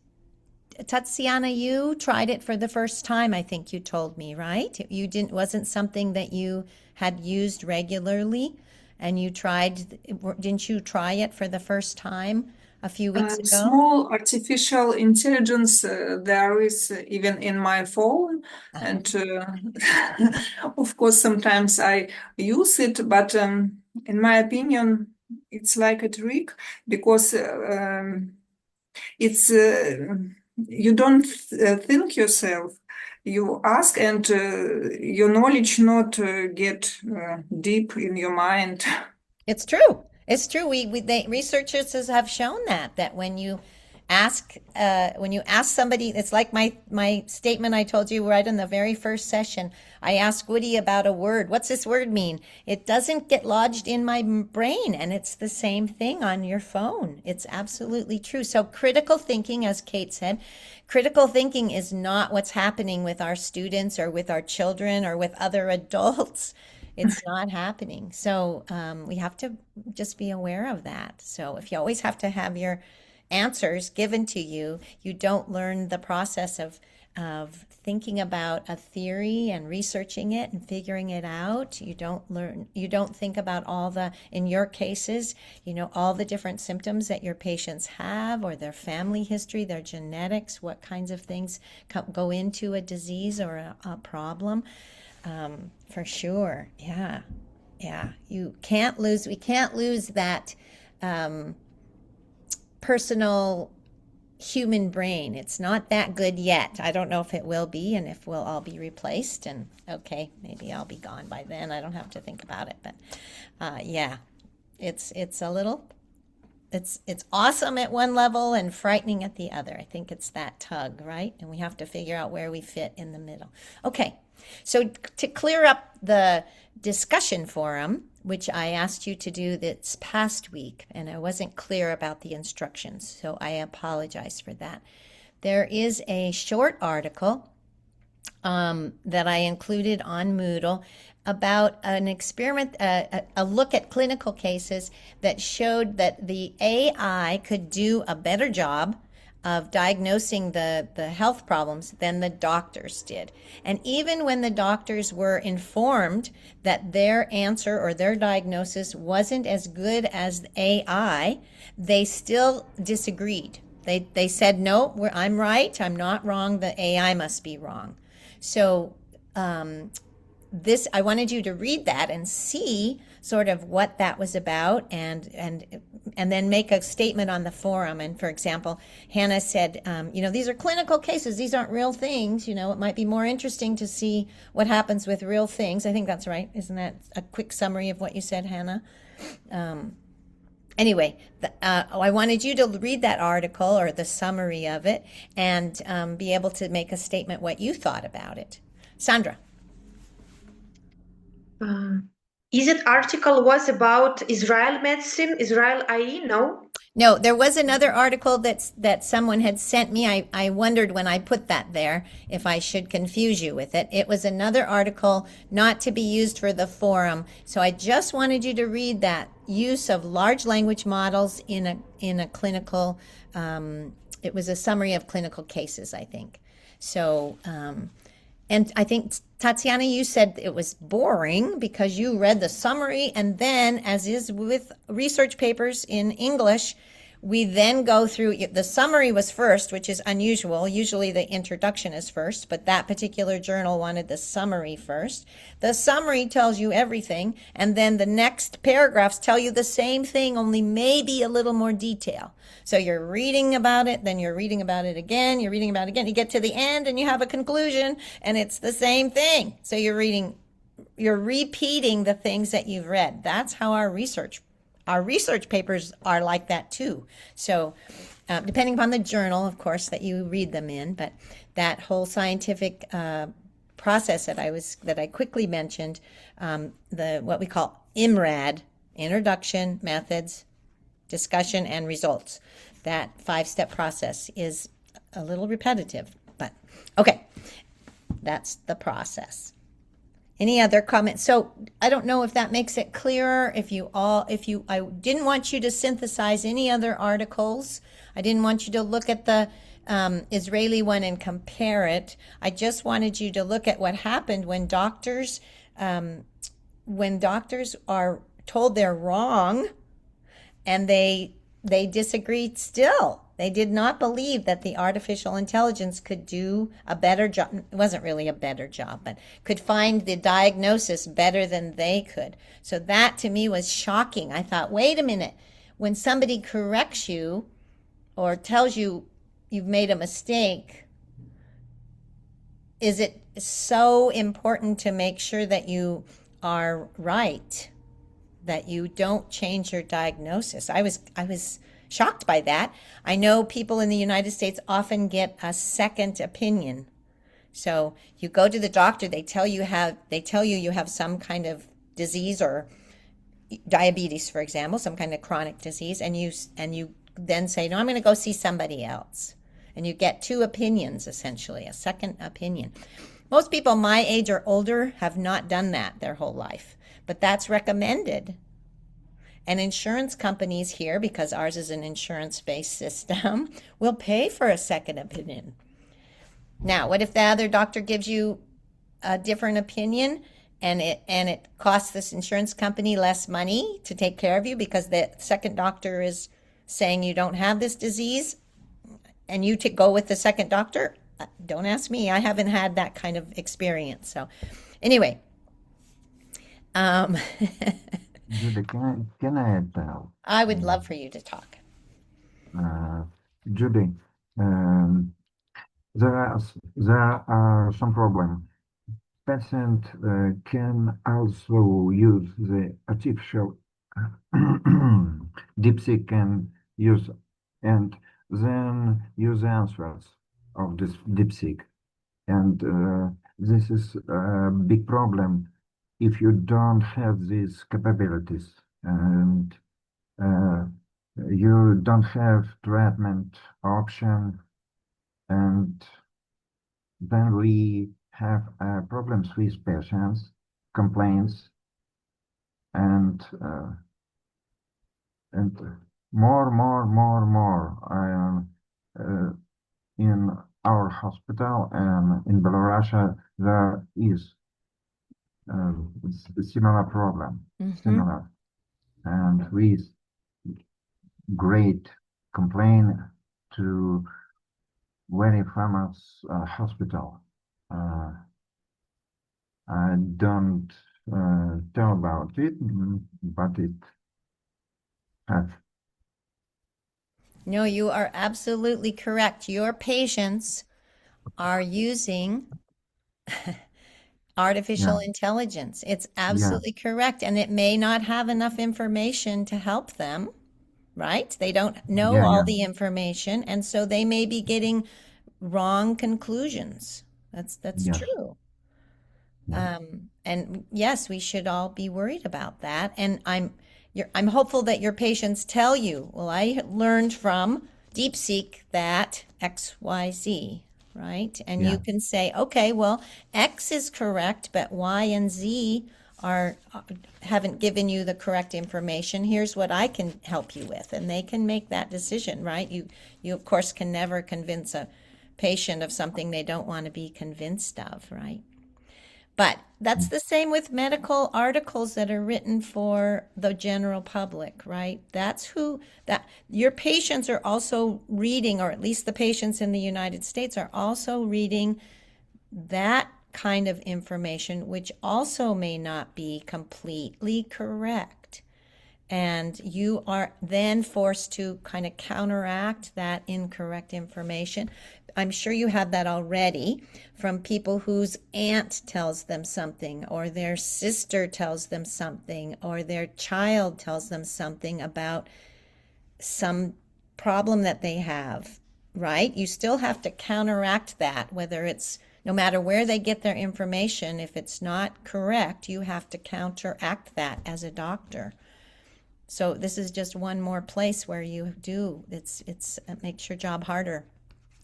Tatiana, you tried it for the first time, I think you told me, right? Wasn't something that you had used regularly, and didn't you try it for the first time a few weeks ago? Small artificial intelligence there is even in my phone, and of course sometimes I use it, but in my opinion, it's like a trick, because it's you don't think yourself. You ask, and your knowledge not get deep in your mind. It's true. It's true. Researchers have shown that when you ask somebody, it's like my statement I told you right in the very first session. I asked Woody about a word. What's this word mean? It doesn't get lodged in my brain, and it's the same thing on your phone. It's absolutely true. So critical thinking, as Kate said, critical thinking is not what's happening with our students or with our children or with other adults. It's not happening. So we have to just be aware of that. So if you always have to have your answers given to you, you don't learn the process of thinking about a theory and researching it and figuring it out. You don't think about in your cases, all the different symptoms that your patients have, or their family history, their genetics, what kinds of things go into a disease or a problem. For sure. Yeah. We can't lose that personal human brain. It's not that good yet. I don't know if it will be, and if we'll all be replaced, and okay, maybe I'll be gone by then. I don't have to think about it, but it's awesome at one level and frightening at the other. I think it's that tug, right? And we have to figure out where we fit in the middle. Okay. So to clear up the discussion forum, which I asked you to do this past week, and I wasn't clear about the instructions, so I apologize for that. There is a short article that I included on Moodle about an experiment, a look at clinical cases that showed that the AI could do a better job of diagnosing the health problems than the doctors did. And even when the doctors were informed that their answer or their diagnosis wasn't as good as AI, they still disagreed. They said, no, I'm right, I'm not wrong, the AI must be wrong. So this, I wanted you to read that and see sort of what that was about, and then make a statement on the forum. And for example, Hannah said, these are clinical cases. These aren't real things. It might be more interesting to see what happens with real things. I think that's right. Isn't that a quick summary of what you said, Hannah? Anyway, I wanted you to read that article or the summary of it and be able to make a statement what you thought about it. Sandra. Is it article was about Israel medicine, Israel IE? No? No, there was another article that someone had sent me. I wondered when I put that there if I should confuse you with it. It was another article not to be used for the forum. So I just wanted you to read that use of large language models in a clinical, it was a summary of clinical cases, I think. So, and I think, Tatiana, you said it was boring because you read the summary, and then, as is with research papers in English, we then go through, the summary was first, which is unusual. Usually the introduction is first, but that particular journal wanted the summary first. The summary tells you everything, and then the next paragraphs tell you the same thing, only maybe a little more detail. So you're reading about it, then you're reading about it again, you're reading about it again. You get to the end and you have a conclusion, and it's the same thing. So you're repeating the things that you've read. That's how our research papers are like that too. So depending upon the journal, of course, that you read them in, but that whole scientific process that I quickly mentioned, what we call IMRAD, introduction, methods, discussion, and results. That 5-step process is a little repetitive, but okay, that's the process. Any other comments? So I don't know if that makes it clearer. I didn't want you to synthesize any other articles. I didn't want you to look at the Israeli one and compare it. I just wanted you to look at what happened when doctors are told they're wrong, and they disagreed still. They did not believe that the artificial intelligence could do a better job. It wasn't really a better job, but could find the diagnosis better than they could. So that to me was shocking. I thought, wait a minute. When somebody corrects you or tells you you've made a mistake, is it so important to make sure that you are right, that you don't change your diagnosis? I was shocked by that. I know people in the United States often get a second opinion. So you go to the doctor, they tell you you have some kind of disease, or diabetes, for example, some kind of chronic disease, and you then say, no, I'm going to go see somebody else. And you get two opinions, essentially, a second opinion. Most people my age or older have not done that their whole life, but that's recommended. And insurance companies here, because ours is an insurance-based system, will pay for a second opinion. Now, what if the other doctor gives you a different opinion, and it costs this insurance company less money to take care of you because the second doctor is saying you don't have this disease, and you go with the second doctor? Don't ask me. I haven't had that kind of experience. So anyway. Judy, can I tell? I would love for you to talk. Judy, there are some problems. Patient can also use the artificial DeepSeek can use and then use the answers of this DeepSeek, and this is a big problem if you don't have these capabilities, and you don't have treatment option, and then we have problems with patients, complaints, and more. In our hospital and in Belarus, there is a similar problem, similar, and with great complaint to very famous hospital. I don't tell about it, but it has. No, you are absolutely correct. Your patients are using artificial Yeah, intelligence. It's yeah, absolutely correct. And it may not have enough information to help them, right? They don't know all yeah, the information, and so they may be getting wrong conclusions. That's yes, true. yeah, And yes, we should all be worried about that. And I'm hopeful that your patients tell you, well, I learned from DeepSeek that XYZ, right? And you yeah, can say, okay, well, X is correct, but Y and Z are haven't given you the correct information. Here's what I can help you with, and they can make that decision, right? You of course can never convince a patient of something they don't want to be convinced of, right? But that's the same with medical articles that are written for the general public, right? That's who that your patients are also reading, or at least the patients in the United States are also reading that kind of information, which also may not be completely correct. And you are then forced to kind of counteract that incorrect information. I'm sure you have that already from people whose aunt tells them something, or their sister tells them something, or their child tells them something about some problem that they have, right? You still have to counteract that, whether it's no matter where they get their information, if it's not correct, you have to counteract that as a doctor. So this is just one more place where you do it makes your job harder.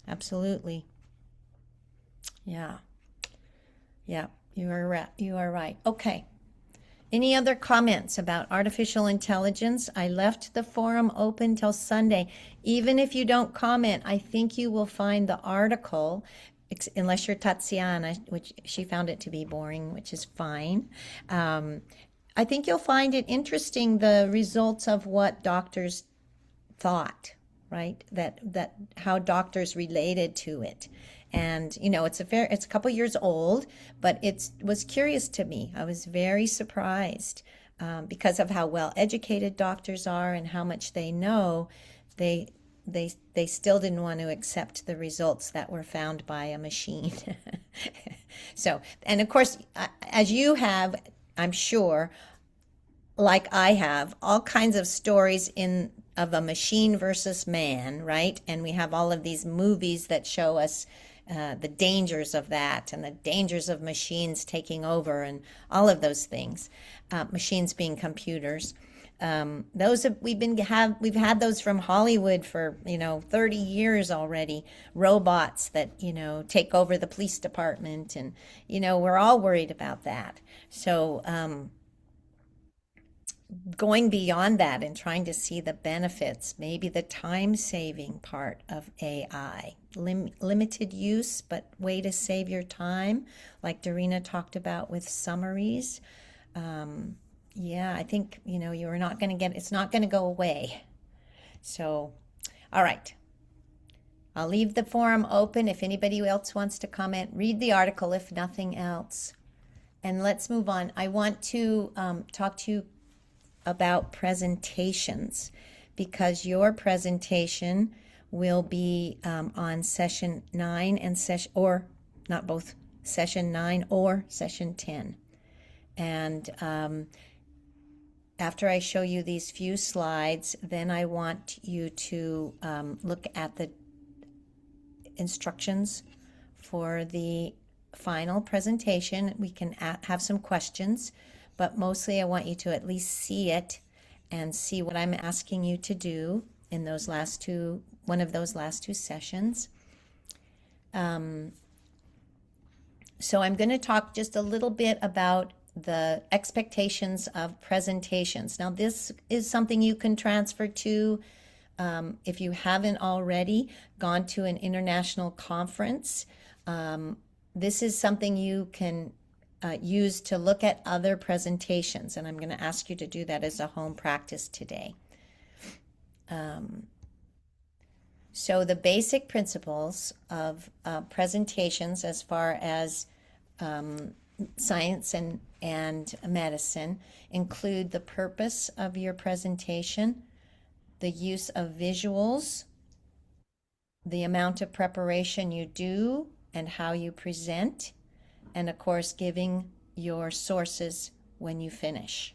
Absolutely. Yeah. Yeah, you are right. Okay. Any other comments about artificial intelligence? I left the forum open till Sunday. Even if you don't comment, I think you will find the article, unless you're Tatiana, which she found it to be boring, which is fine. I think you'll find it interesting, the results of what doctors thought, right? That how doctors related to it. And it's a couple years old, but it was curious to me. I was very surprised because of how well educated doctors are and how much they know. They still didn't want to accept the results that were found by a machine. So, and of course, as you have, I'm sure, like I have, all kinds of stories of a machine versus man, right? And we have all of these movies that show us the dangers of that and the dangers of machines taking over and all of those things. Machines being computers. We've had those from Hollywood for 30 years already. Robots that take over the police department, and we're all worried about that. So going beyond that and trying to see the benefits, maybe the time-saving part of AI, limited use, but way to save your time, like Darina talked about with summaries. Yeah, I think you're not going to it's not going to go away. So, all right. I'll leave the forum open. If anybody else wants to comment, read the article if nothing else. And let's move on. I want to talk to you about presentations, because your presentation will be on session 9 and session 9 or session 10. And after I show you these few slides, then I want you to look at the instructions for the final presentation. We can have some questions, but mostly I want you to at least see it and see what I'm asking you to do in one of those last two sessions. So I'm going to talk just a little bit about the expectations of presentations. Now, this is something you can transfer to if you haven't already gone to an international conference. This is something you can use to look at other presentations, and I'm going to ask you to do that as a home practice today. So the basic principles of presentations, as far as science and medicine include the purpose of your presentation, the use of visuals, the amount of preparation you do and how you present, and of course, giving your sources when you finish.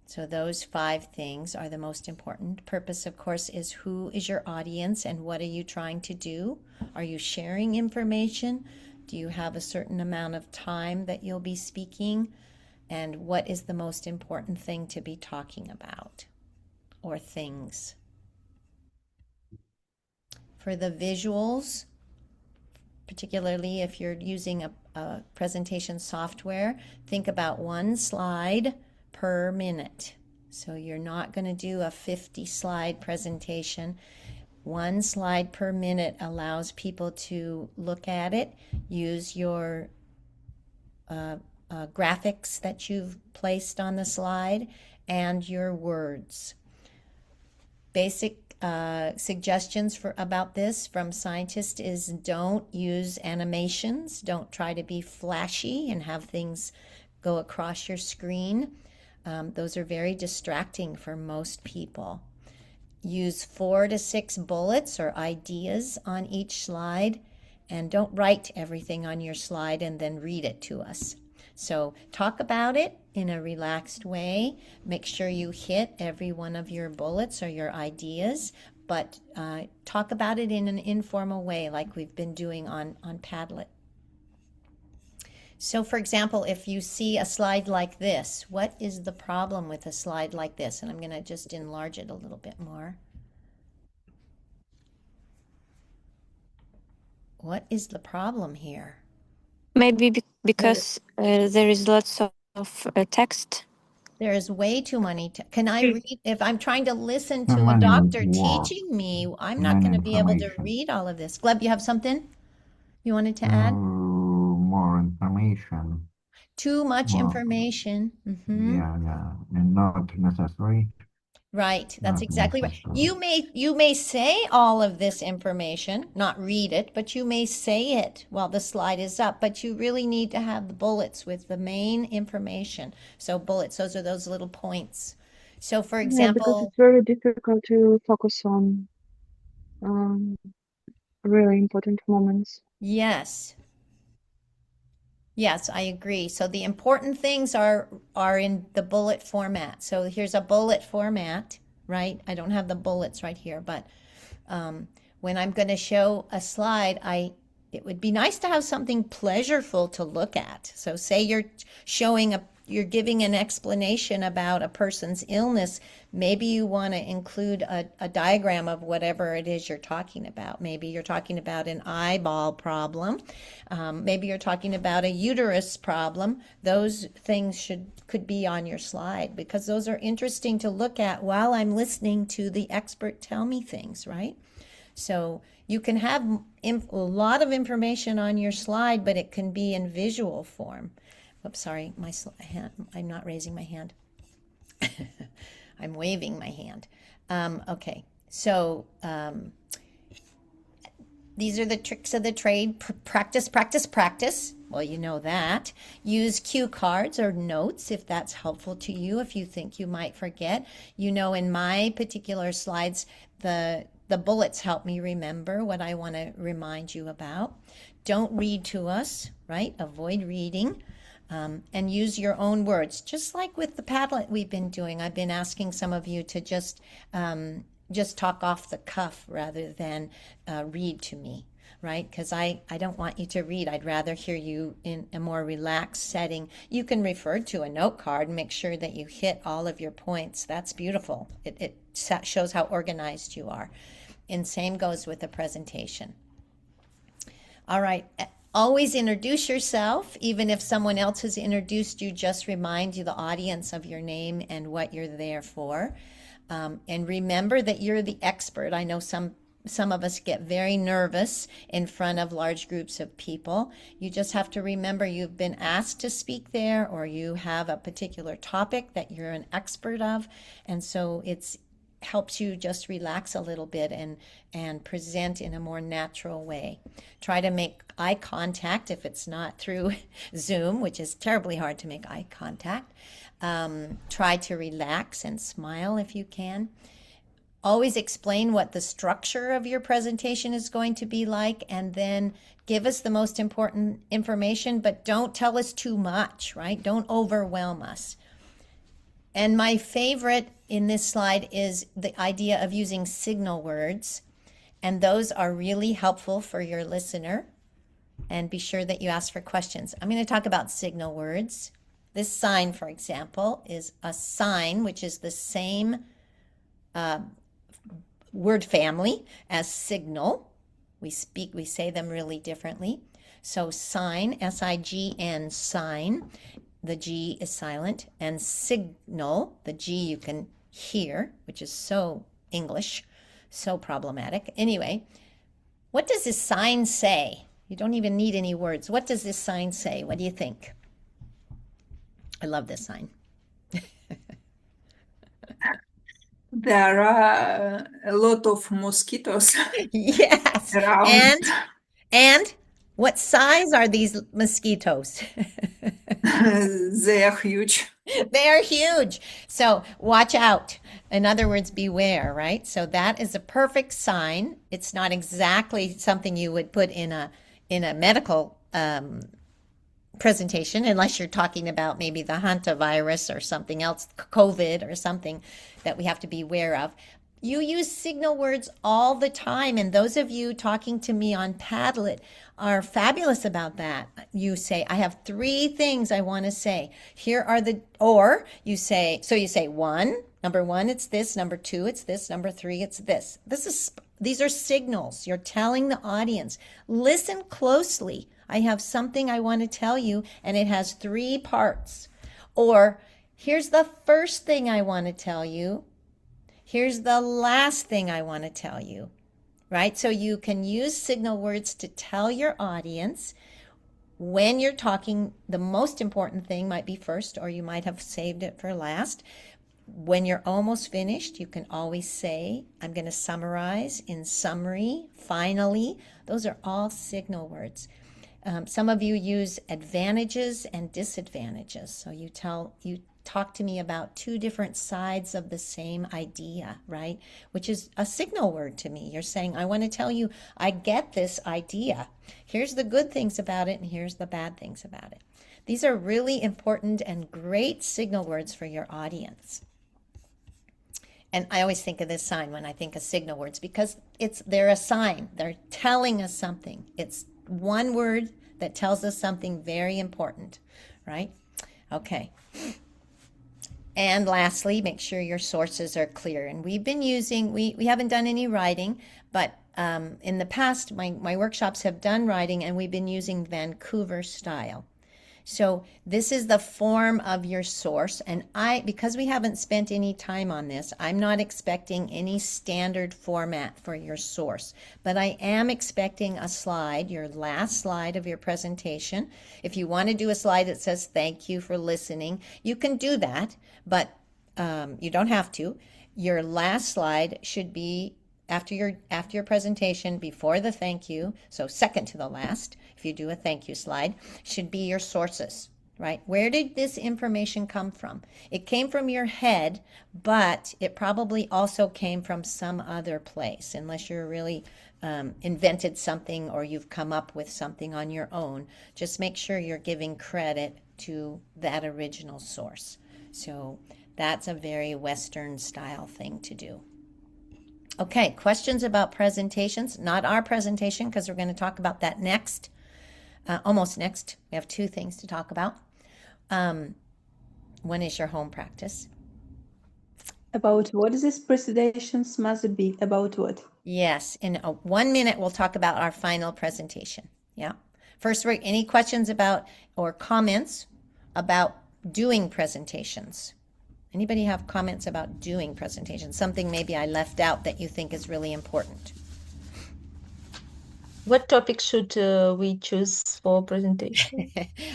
So those 5 things are the most important. Purpose, of course, is who is your audience and what are you trying to do? Are you sharing information? Do you have a certain amount of time that you'll be speaking? And what is the most important thing to be talking about or things? For the visuals, particularly if you're using a presentation software, think about 1 slide per minute. So you're not going to do a 50 slide presentation. 1 slide per minute allows people to look at it, use your graphics that you've placed on the slide, and your words. Basic suggestions about this from scientists is don't use animations. Don't try to be flashy and have things go across your screen. Those are very distracting for most people. Use 4 to 6 bullets or ideas on each slide, and don't write everything on your slide and then read it to us. So talk about it in a relaxed way. Make sure you hit every one of your bullets or your ideas, but talk about it in an informal way like we've been doing on Padlet. So for example, if you see a slide like this, what is the problem with a slide like this? And I'm going to just enlarge it a little bit more. What is the problem here? Maybe because there is lots of text. There is way too many. Can I read? If I'm trying to listen Too to a many doctor words, teaching me, I'm too not many going to be able to information. read all of this. Gleb, you have something you wanted to add? More information. Too much More, information. yeah, and not necessary. Right, that's Not exactly right. necessary. You may say all of this information, not read it, but you may say it while the slide is up, but you really need to have the bullets with the main information. So bullets, those are those little points. So for Yeah, because example, it's very difficult to focus on really important moments. yes. Yes, I agree. So the important things are in the bullet format. So here's a bullet format, right? I don't have the bullets right here, but when I'm going to show a slide, it would be nice to have something pleasurable to look at. So say you're giving an explanation about a person's illness. Maybe you want to include a diagram of whatever it is you're talking about. Maybe you're talking about an eyeball problem. Maybe you're talking about a uterus problem. Those things could be on your slide because those are interesting to look at while I'm listening to the expert tell me things, right? So you can have a lot of information on your slide, but it can be in visual form. Oops, sorry, I'm not raising my hand. I'm waving my hand. Okay, so these are the tricks of the trade. Practice, practice, practice. Well, you know that. Use cue cards or notes if that's helpful to you, if you think you might forget. You know, in my particular slides, the bullets help me remember what I want to remind you about. Don't read to us, right? Avoid reading. And use your own words, just like with the Padlet we've been doing. I've been asking some of you to just talk off the cuff rather than read to me, right? Because I don't want you to read. I'd rather hear you in a more relaxed setting. You can refer to a note card and make sure that you hit all of your points. That's beautiful. It shows how organized you are. And same goes with the presentation. All right. Always introduce yourself. Even if someone else has introduced you, just remind you the audience of your name and what you're there for. And remember that you're the expert. I know some of us get very nervous in front of large groups of people. You just have to remember you've been asked to speak there, or you have a particular topic that you're an expert of. And so it's helps you just relax a little bit and present in a more natural way. Try to make eye contact if it's not through Zoom, which is terribly hard to make eye contact. Try to relax and smile if you can. Always explain what the structure of your presentation is going to be like, and then give us the most important information, but don't tell us too much, right? Don't overwhelm us. And my favorite in this slide is the idea of using signal words, and those are really helpful for your listener. And be sure that you ask for questions. I'm going to talk about signal words. This sign, for example, is a sign, which is the same word family as signal. We say them really differently. So sign, S-I-G-N, sign, the G is silent, and signal, the G you can hear, which is so English, so problematic. Anyway, what does this sign say? You don't even need any words. What does this sign say? What do you think? I love this sign. There are a lot of mosquitoes. Yes. Around. And what size are these mosquitoes? They are huge. They are huge. So watch out. In other words, beware, right? So that is a perfect sign. It's not exactly something you would put in a medical presentation, unless you're talking about maybe the hantavirus or something else, COVID or something that we have to be aware of. You use signal words all the time, and those of you talking to me on Padlet are fabulous about that. You say, I have 3 things I want to say. Here are the, or you say, so you say number 1, it's this, number 2, it's this, number 3, it's this. These are signals. You're telling the audience, listen closely. I have something I want to tell you, and it has 3 parts. Or here's the first thing I want to tell you. Here's the last thing I want to tell you, right? So you can use signal words to tell your audience when you're talking, the most important thing might be first, or you might have saved it for last. When you're almost finished, you can always say, I'm going to summarize, in summary, finally. Those are all signal words. Some of you use advantages and disadvantages. So you talk to me about 2 different sides of the same idea, right? Which is a signal word to me. You're saying, I want to tell you, I get this idea. Here's the good things about it, and here's the bad things about it. These are really important and great signal words for your audience. And I always think of this sign when I think of signal words, because they're a sign. They're telling us something. It's one word that tells us something very important, right? Okay. And lastly, make sure your sources are clear. And we've been using, we haven't done any writing, but in the past, my workshops have done writing, and we've been using Vancouver style. So this is the form of your source, and because we haven't spent any time on this, I'm not expecting any standard format for your source, but I am expecting a slide, your last slide of your presentation. If you want to do a slide that says thank you for listening, you can do that, but you don't have to. Your last slide should be after your presentation, before the thank you, so second to the last, if you do a thank you slide, should be your sources, right? Where did this information come from? It came from your head, but it probably also came from some other place, unless you're really invented something or you've come up with something on your own. Just make sure you're giving credit to that original source. So that's a very Western style thing to do. Okay, questions about presentations? Not our presentation, because we're going to talk about that next, almost next. We have 2 things to talk about. One is your home practice. About what these presentations must be? About what? Yes, in 1 minute we'll talk about our final presentation. Yeah. First, any questions about or comments about doing presentations? Anybody have comments about doing presentations? Something maybe I left out that you think is really important? What topic should we choose for presentation?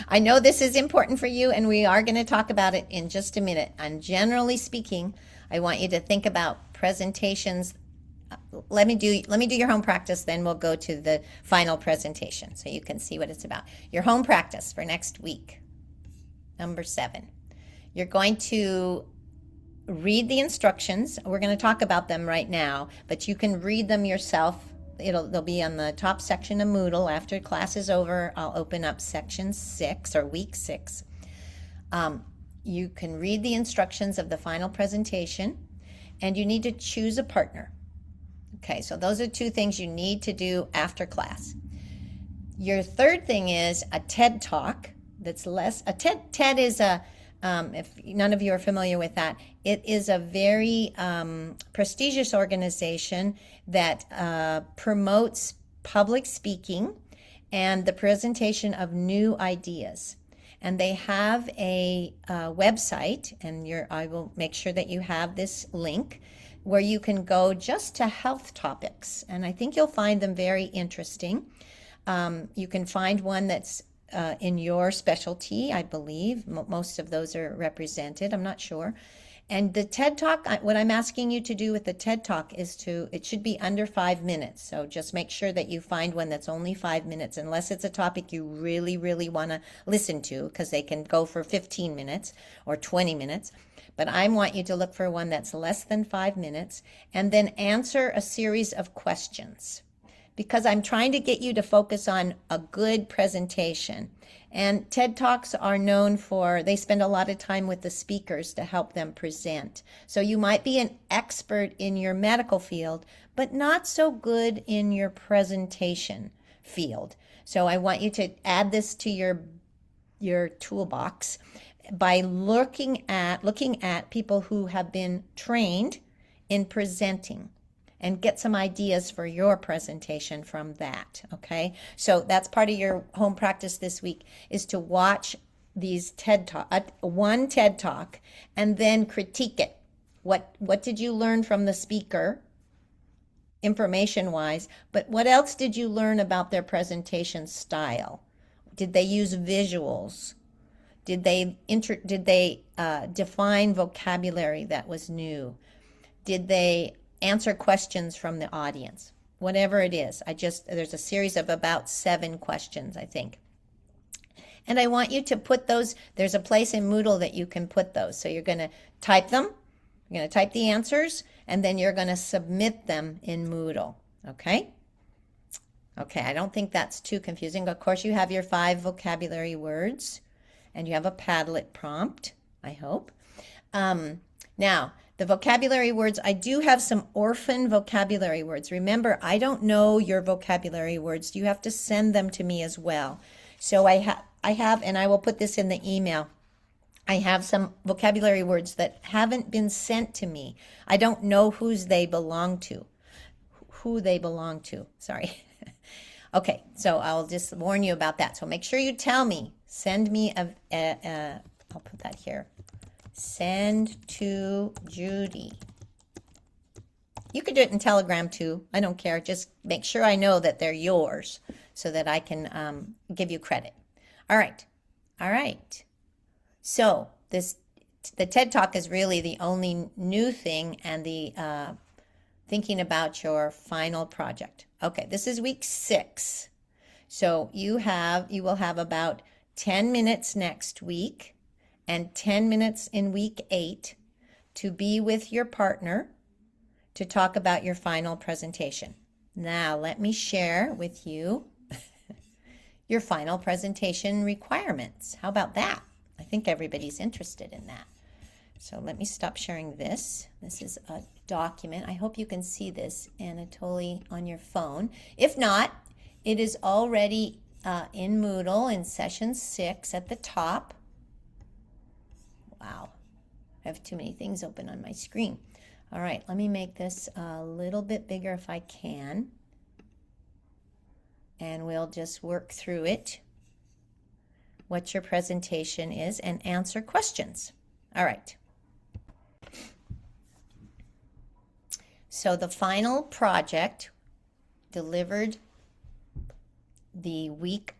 I know this is important for you, and we are going to talk about it in just a minute. And generally speaking, I want you to think about presentations. Let me do your home practice, then we'll go to the final presentation so you can see what it's about. Your home practice for next week. Number 7. You're going to read the instructions. We're going to talk about them right now, but you can read them yourself. They'll be on the top section of Moodle. After class is over, I'll open up section 6 or week 6. You can read the instructions of the final presentation, and you need to choose a partner. Okay, so those are 2 things you need to do after class. Your third thing is a TED Talk. TED is a, if none of you are familiar with that, it is a very prestigious organization that promotes public speaking and the presentation of new ideas. And they have a website, and I will make sure that you have this link, where you can go just to health topics. And I think you'll find them very interesting. You can find one that's in your specialty, I believe. Most of those are represented, I'm not sure. And the TED Talk, what I'm asking you to do with the TED Talk is it should be under 5 minutes. So just make sure that you find one that's only 5 minutes, unless it's a topic you really, really want to listen to, because they can go for 15 minutes or 20 minutes. But I want you to look for one that's less than 5 minutes, and then answer a series of questions, because I'm trying to get you to focus on a good presentation. And TED Talks are known they spend a lot of time with the speakers to help them present. So you might be an expert in your medical field, but not so good in your presentation field. So I want you to add this to your toolbox by looking at people who have been trained in presenting, and get some ideas for your presentation from that, okay? So that's part of your home practice this week, is to watch these one TED Talk, and then critique it. What did you learn from the speaker, information-wise, but what else did you learn about their presentation style? Did they use visuals? Did they define vocabulary that was new? Did they answer questions from the audience? Whatever it is, there's a series of about 7 questions, I think. And I want you to put those, there's a place in Moodle that you can put those. So you're going to type them, you're going to type the answers, and then you're going to submit them in Moodle, okay? Okay, I don't think that's too confusing. Of course, you have your 5 vocabulary words, and you have a Padlet prompt, I hope. Now, the vocabulary words, I do have some orphan vocabulary words. Remember, I don't know your vocabulary words. You have to send them to me as well. So I have, and I will put this in the email, I have some vocabulary words that haven't been sent to me. I don't know who they belong to, sorry. Okay, so I'll just warn you about that. So make sure you tell me. Send me I'll put that here. Send to Judy. You could do it in Telegram too. I don't care. Just make sure I know that they're yours so that I can give you credit. All right. All right. So the TED Talk is really the only new thing, and the thinking about your final project. Okay, this is week 6. So you will have about 10 minutes next week and 10 minutes in week 8 to be with your partner to talk about your final presentation. Now, let me share with you your final presentation requirements. How about that? I think everybody's interested in that. So let me stop sharing this. This is a document. I hope you can see this, Anatoly, on your phone. If not, it is already in Moodle in session 6 at the top. Wow, I have too many things open on my screen. All right, let me make this a little bit bigger if I can. And we'll just work through it, what your presentation is, and answer questions. All right. So the final project delivered the week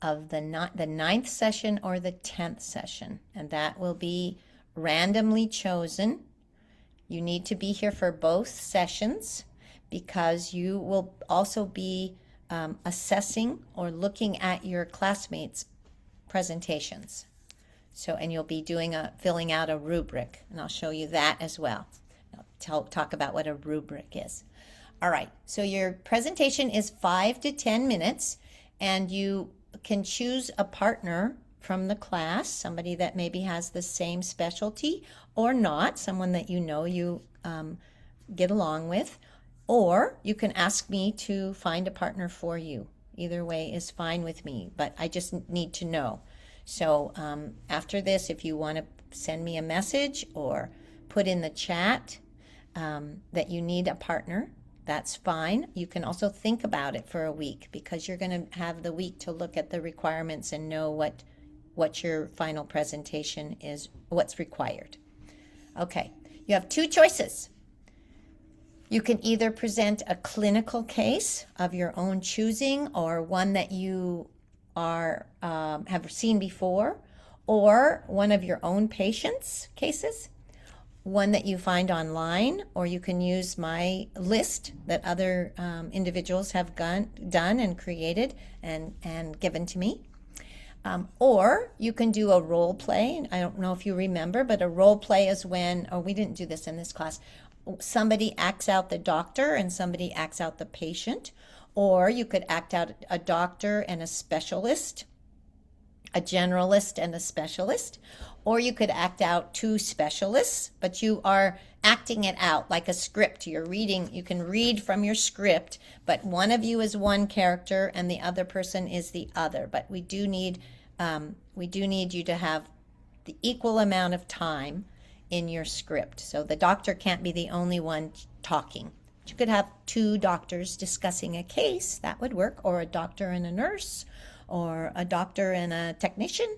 of the 9th session or the 10th session, and that will be randomly chosen You need to be here for both sessions because you will also be assessing or looking at your classmates' presentations. So, and you'll be filling out a rubric, and I'll show you that as well. I'll talk about what a rubric is. All right, so your presentation is 5 to 10 minutes, and you can choose a partner from the class, somebody that maybe has the same specialty or not, someone that you know you get along with, or you can ask me to find a partner for you. Either way is fine with me, but I just need to know. So after this, if you want to send me a message or put in the chat that you need a partner, that's fine. You can also think about it for a week because you're going to have the week to look at the requirements and know what your final presentation is, what's required. Okay, you have two choices. You can either present a clinical case of your own choosing or one that you have seen before, or one of your own patients' cases, one that you find online, or you can use my list that other individuals have done and created and given to me. Or you can do a role play. I don't know if you remember, but a role play is when, we didn't do this in this class, somebody acts out the doctor and somebody acts out the patient. Or you could act out a doctor and a specialist, a generalist and a specialist. Or you could act out two specialists, but you are acting it out like a script. You're reading, you can read from your script, but one of you is one character and the other person is the other. But we do need you to have the equal amount of time in your script. So the doctor can't be the only one talking. You could have two doctors discussing a case, that would work, or a doctor and a nurse, or a doctor and a technician.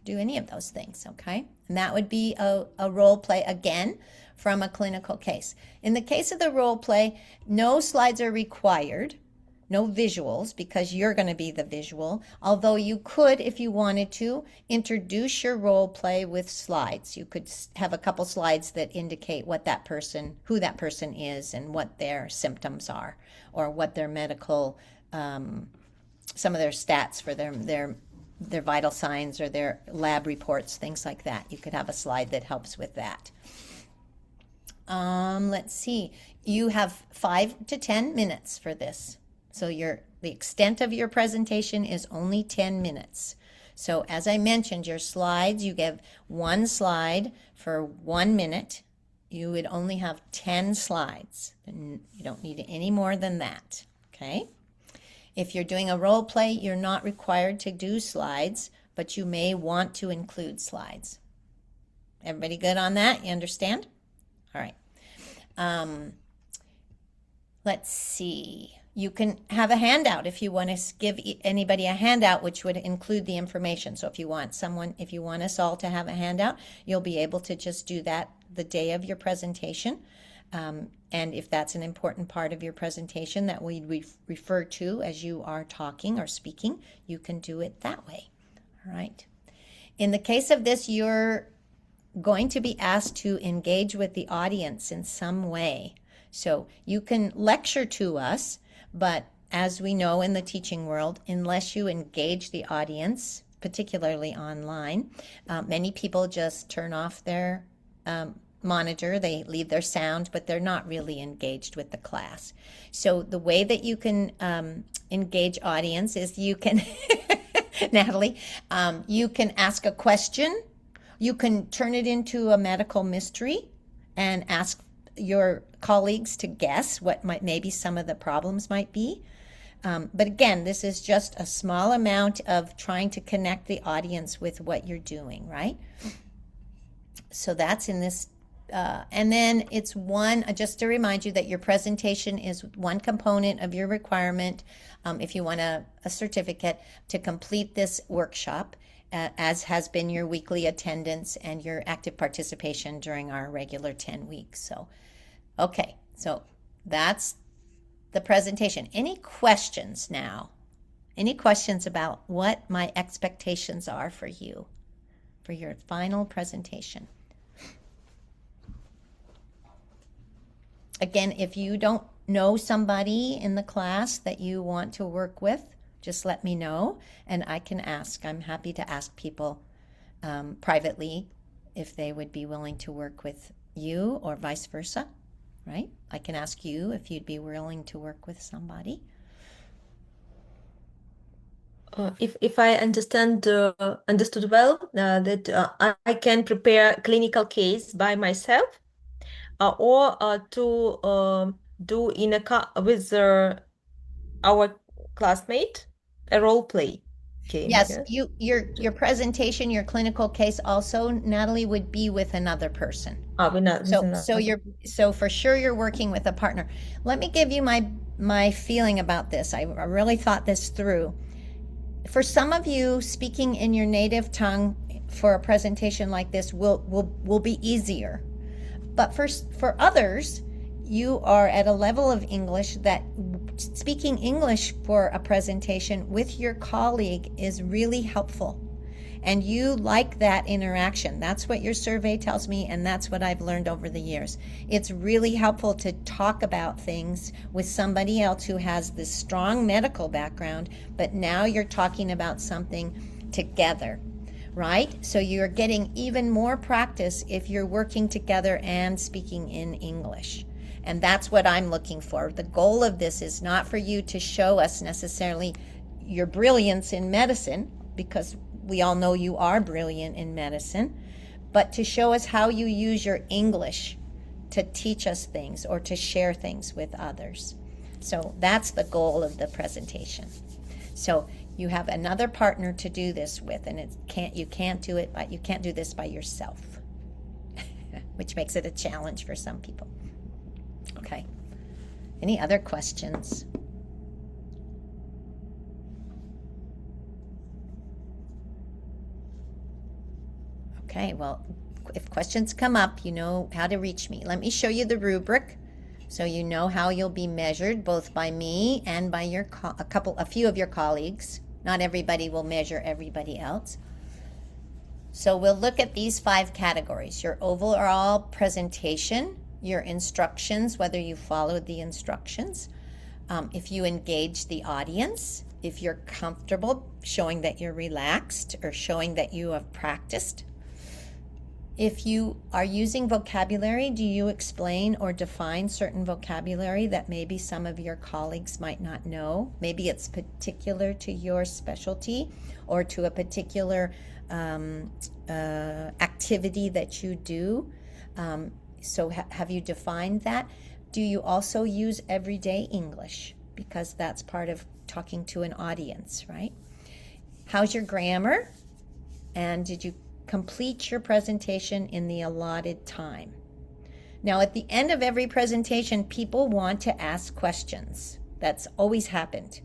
Do any of those things, okay? And that would be a role play, again, from a clinical case. In the case of the role play, no slides are required, no visuals, because you're going to be the visual, although you could, if you wanted to, introduce your role play with slides. You could have a couple slides that indicate who that person is and what their symptoms are, or what their medical, some of their stats for their vital signs or their lab reports, things like that. You could have a slide that helps with that. Let's see. You have 5 to 10 minutes for this. So the extent of your presentation is only 10 minutes. So as I mentioned, your slides, you give one slide for 1 minute. You would only have 10 slides. You don't need any more than that, okay? If you're doing a role play, you're not required to do slides, but you may want to include slides. Everybody good on that? You understand? All right. Let's see. You can have a handout if you want to give anybody a handout, which would include the information. So if you want us all to have a handout, you'll be able to just do that the day of your presentation. And if that's an important part of your presentation that we refer to as you are talking or speaking, you can do it that way. All right. In the case of this, you're going to be asked to engage with the audience in some way. So you can lecture to us, but as we know in the teaching world, unless you engage the audience, particularly online, many people just turn off their monitor, they leave their sound, but they're not really engaged with the class. So the way that you can engage audience is you can, Natalie, you can ask a question, you can turn it into a medical mystery and ask your colleagues to guess what maybe some of the problems might be. But again, this is just a small amount of trying to connect the audience with what you're doing, right? So that's in this. And then it's just to remind you that your presentation is one component of your requirement if you want a certificate to complete this workshop, as has been your weekly attendance and your active participation during our regular 10 weeks. So, okay, so that's the presentation. Any questions now? Any questions about what my expectations are for you, for your final presentation? Again, if you don't know somebody in the class that you want to work with, just let me know and I can ask. I'm happy to ask people privately if they would be willing to work with you or vice versa, right? I can ask you if you'd be willing to work with somebody. If I understood well, that I can prepare clinical case by myself, or to do in with our classmate a role play game. Yes, your presentation, your clinical case also, Natalie, would be with another person. So for sure you're working with a partner. Let me give you my feeling about this. I really thought this through. For some of you, speaking in your native tongue for a presentation like this will be easier. But for others, you are at a level of English that speaking English for a presentation with your colleague is really helpful. And you like that interaction. That's what your survey tells me, and that's what I've learned over the years. It's really helpful to talk about things with somebody else who has this strong medical background, but now you're talking about something together, right? So you're getting even more practice if you're working together and speaking in English. And that's what I'm looking for. The goal of this is not for you to show us necessarily your brilliance in medicine, because we all know you are brilliant in medicine, but to show us how you use your English to teach us things or to share things with others. So that's the goal of the presentation. So you have another partner to do this with, and you can't do this by yourself, which makes it a challenge for some people. Okay. Any other questions? Okay, well, if questions come up, you know how to reach me. Let me show you the rubric so you know how you'll be measured both by me and by a few of your colleagues. Not everybody will measure everybody else. So we'll look at these 5 categories: your overall presentation, your instructions, whether you followed the instructions, if you engage the audience, if you're comfortable showing that you're relaxed or showing that you have practiced. If you are using vocabulary, do you explain or define certain vocabulary that maybe some of your colleagues might not know? Maybe it's particular to your specialty or to a particular activity that you do. So have you defined that? Do you also use everyday English? Because that's part of talking to an audience, right? How's your grammar? And did you complete your presentation in the allotted time? Now, at the end of every presentation, people want to ask questions. That's always happened.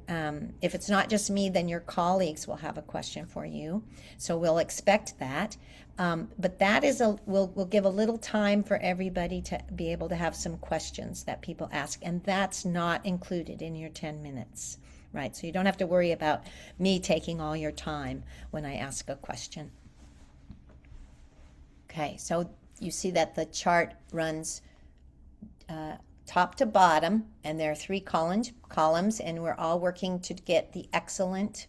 If it's not just me, then your colleagues will have a question for you. So we'll expect that. But that is we'll give a little time for everybody to be able to have some questions that people ask. And that's not included in your 10 minutes, right? So you don't have to worry about me taking all your time when I ask a question. Okay, so you see that the chart runs top to bottom, and there are 3 columns, and we're all working to get the excellent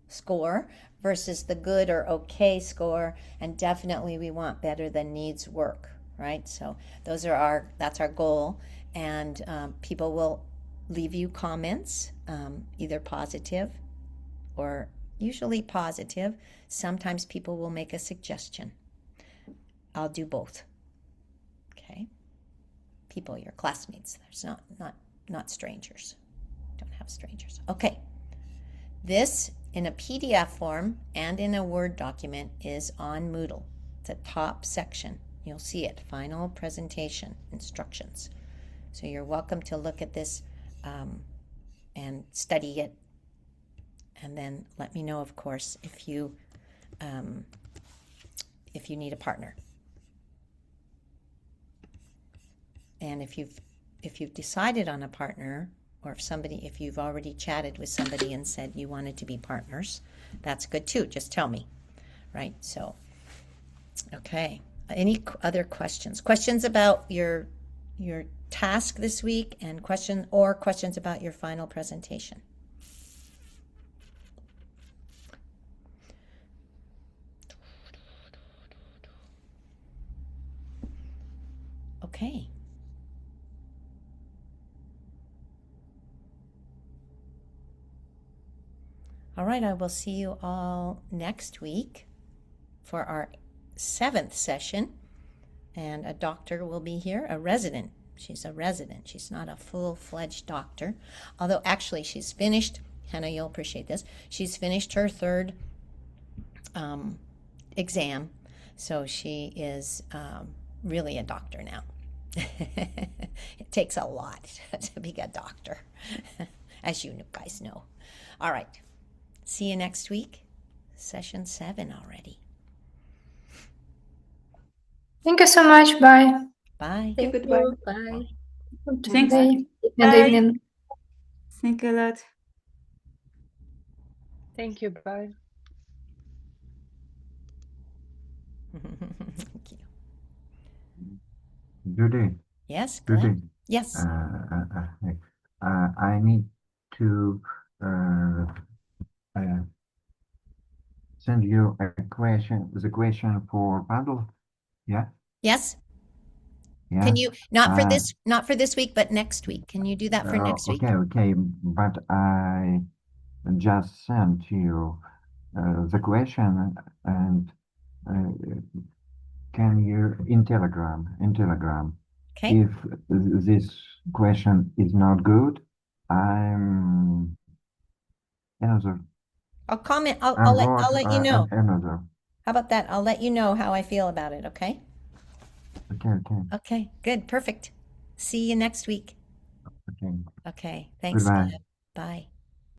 score versus the good or okay score, and definitely we want better than needs work, right? So that's our goal, and people will leave you comments, either positive or usually positive. Sometimes people will make a suggestion. I'll do both. Okay. People, your classmates. There's not strangers. Don't have strangers. Okay. This in a PDF form and in a Word document is on Moodle. It's a top section. You'll see it. Final presentation instructions. So you're welcome to look at this and study it. And then let me know, of course, if you need a partner. And if you've decided on a partner, or if you've already chatted with somebody and said you wanted to be partners, that's good too. Just tell me, right? So, okay. Any other questions? Questions about your your task this week and questions about your final presentation. Okay. All right, I will see you all next week for our 7th session. And a doctor will be here, a resident. She's a resident. She's not a full-fledged doctor. Although actually she's finished, Hannah, you'll appreciate this, she's finished her 3rd exam. So she is really a doctor now. It takes a lot to be a doctor, as you guys know. All right. See you next week. Session 7 already. Thank you so much. Bye. Bye. Say goodbye. Bye. Thanks. Good Bye. evening. Thank you a lot. Thank you. Bye. Thank you. Judy, Yes, Judy, Glenn? Yes. I need to send you a question, the question for Paddle. Yeah? Yes. Yeah. Can you not for this week, but next week? Can you do that for next week? Okay, but I just sent you the question and can you in Telegram? Okay. If this question is not good, I'm another. I'll comment. I'll let you know. Another. How about that? I'll let you know how I feel about it, okay? Okay. Okay, good, perfect. See you next week. Okay. Okay, thanks, Goodbye. Glenn. Bye.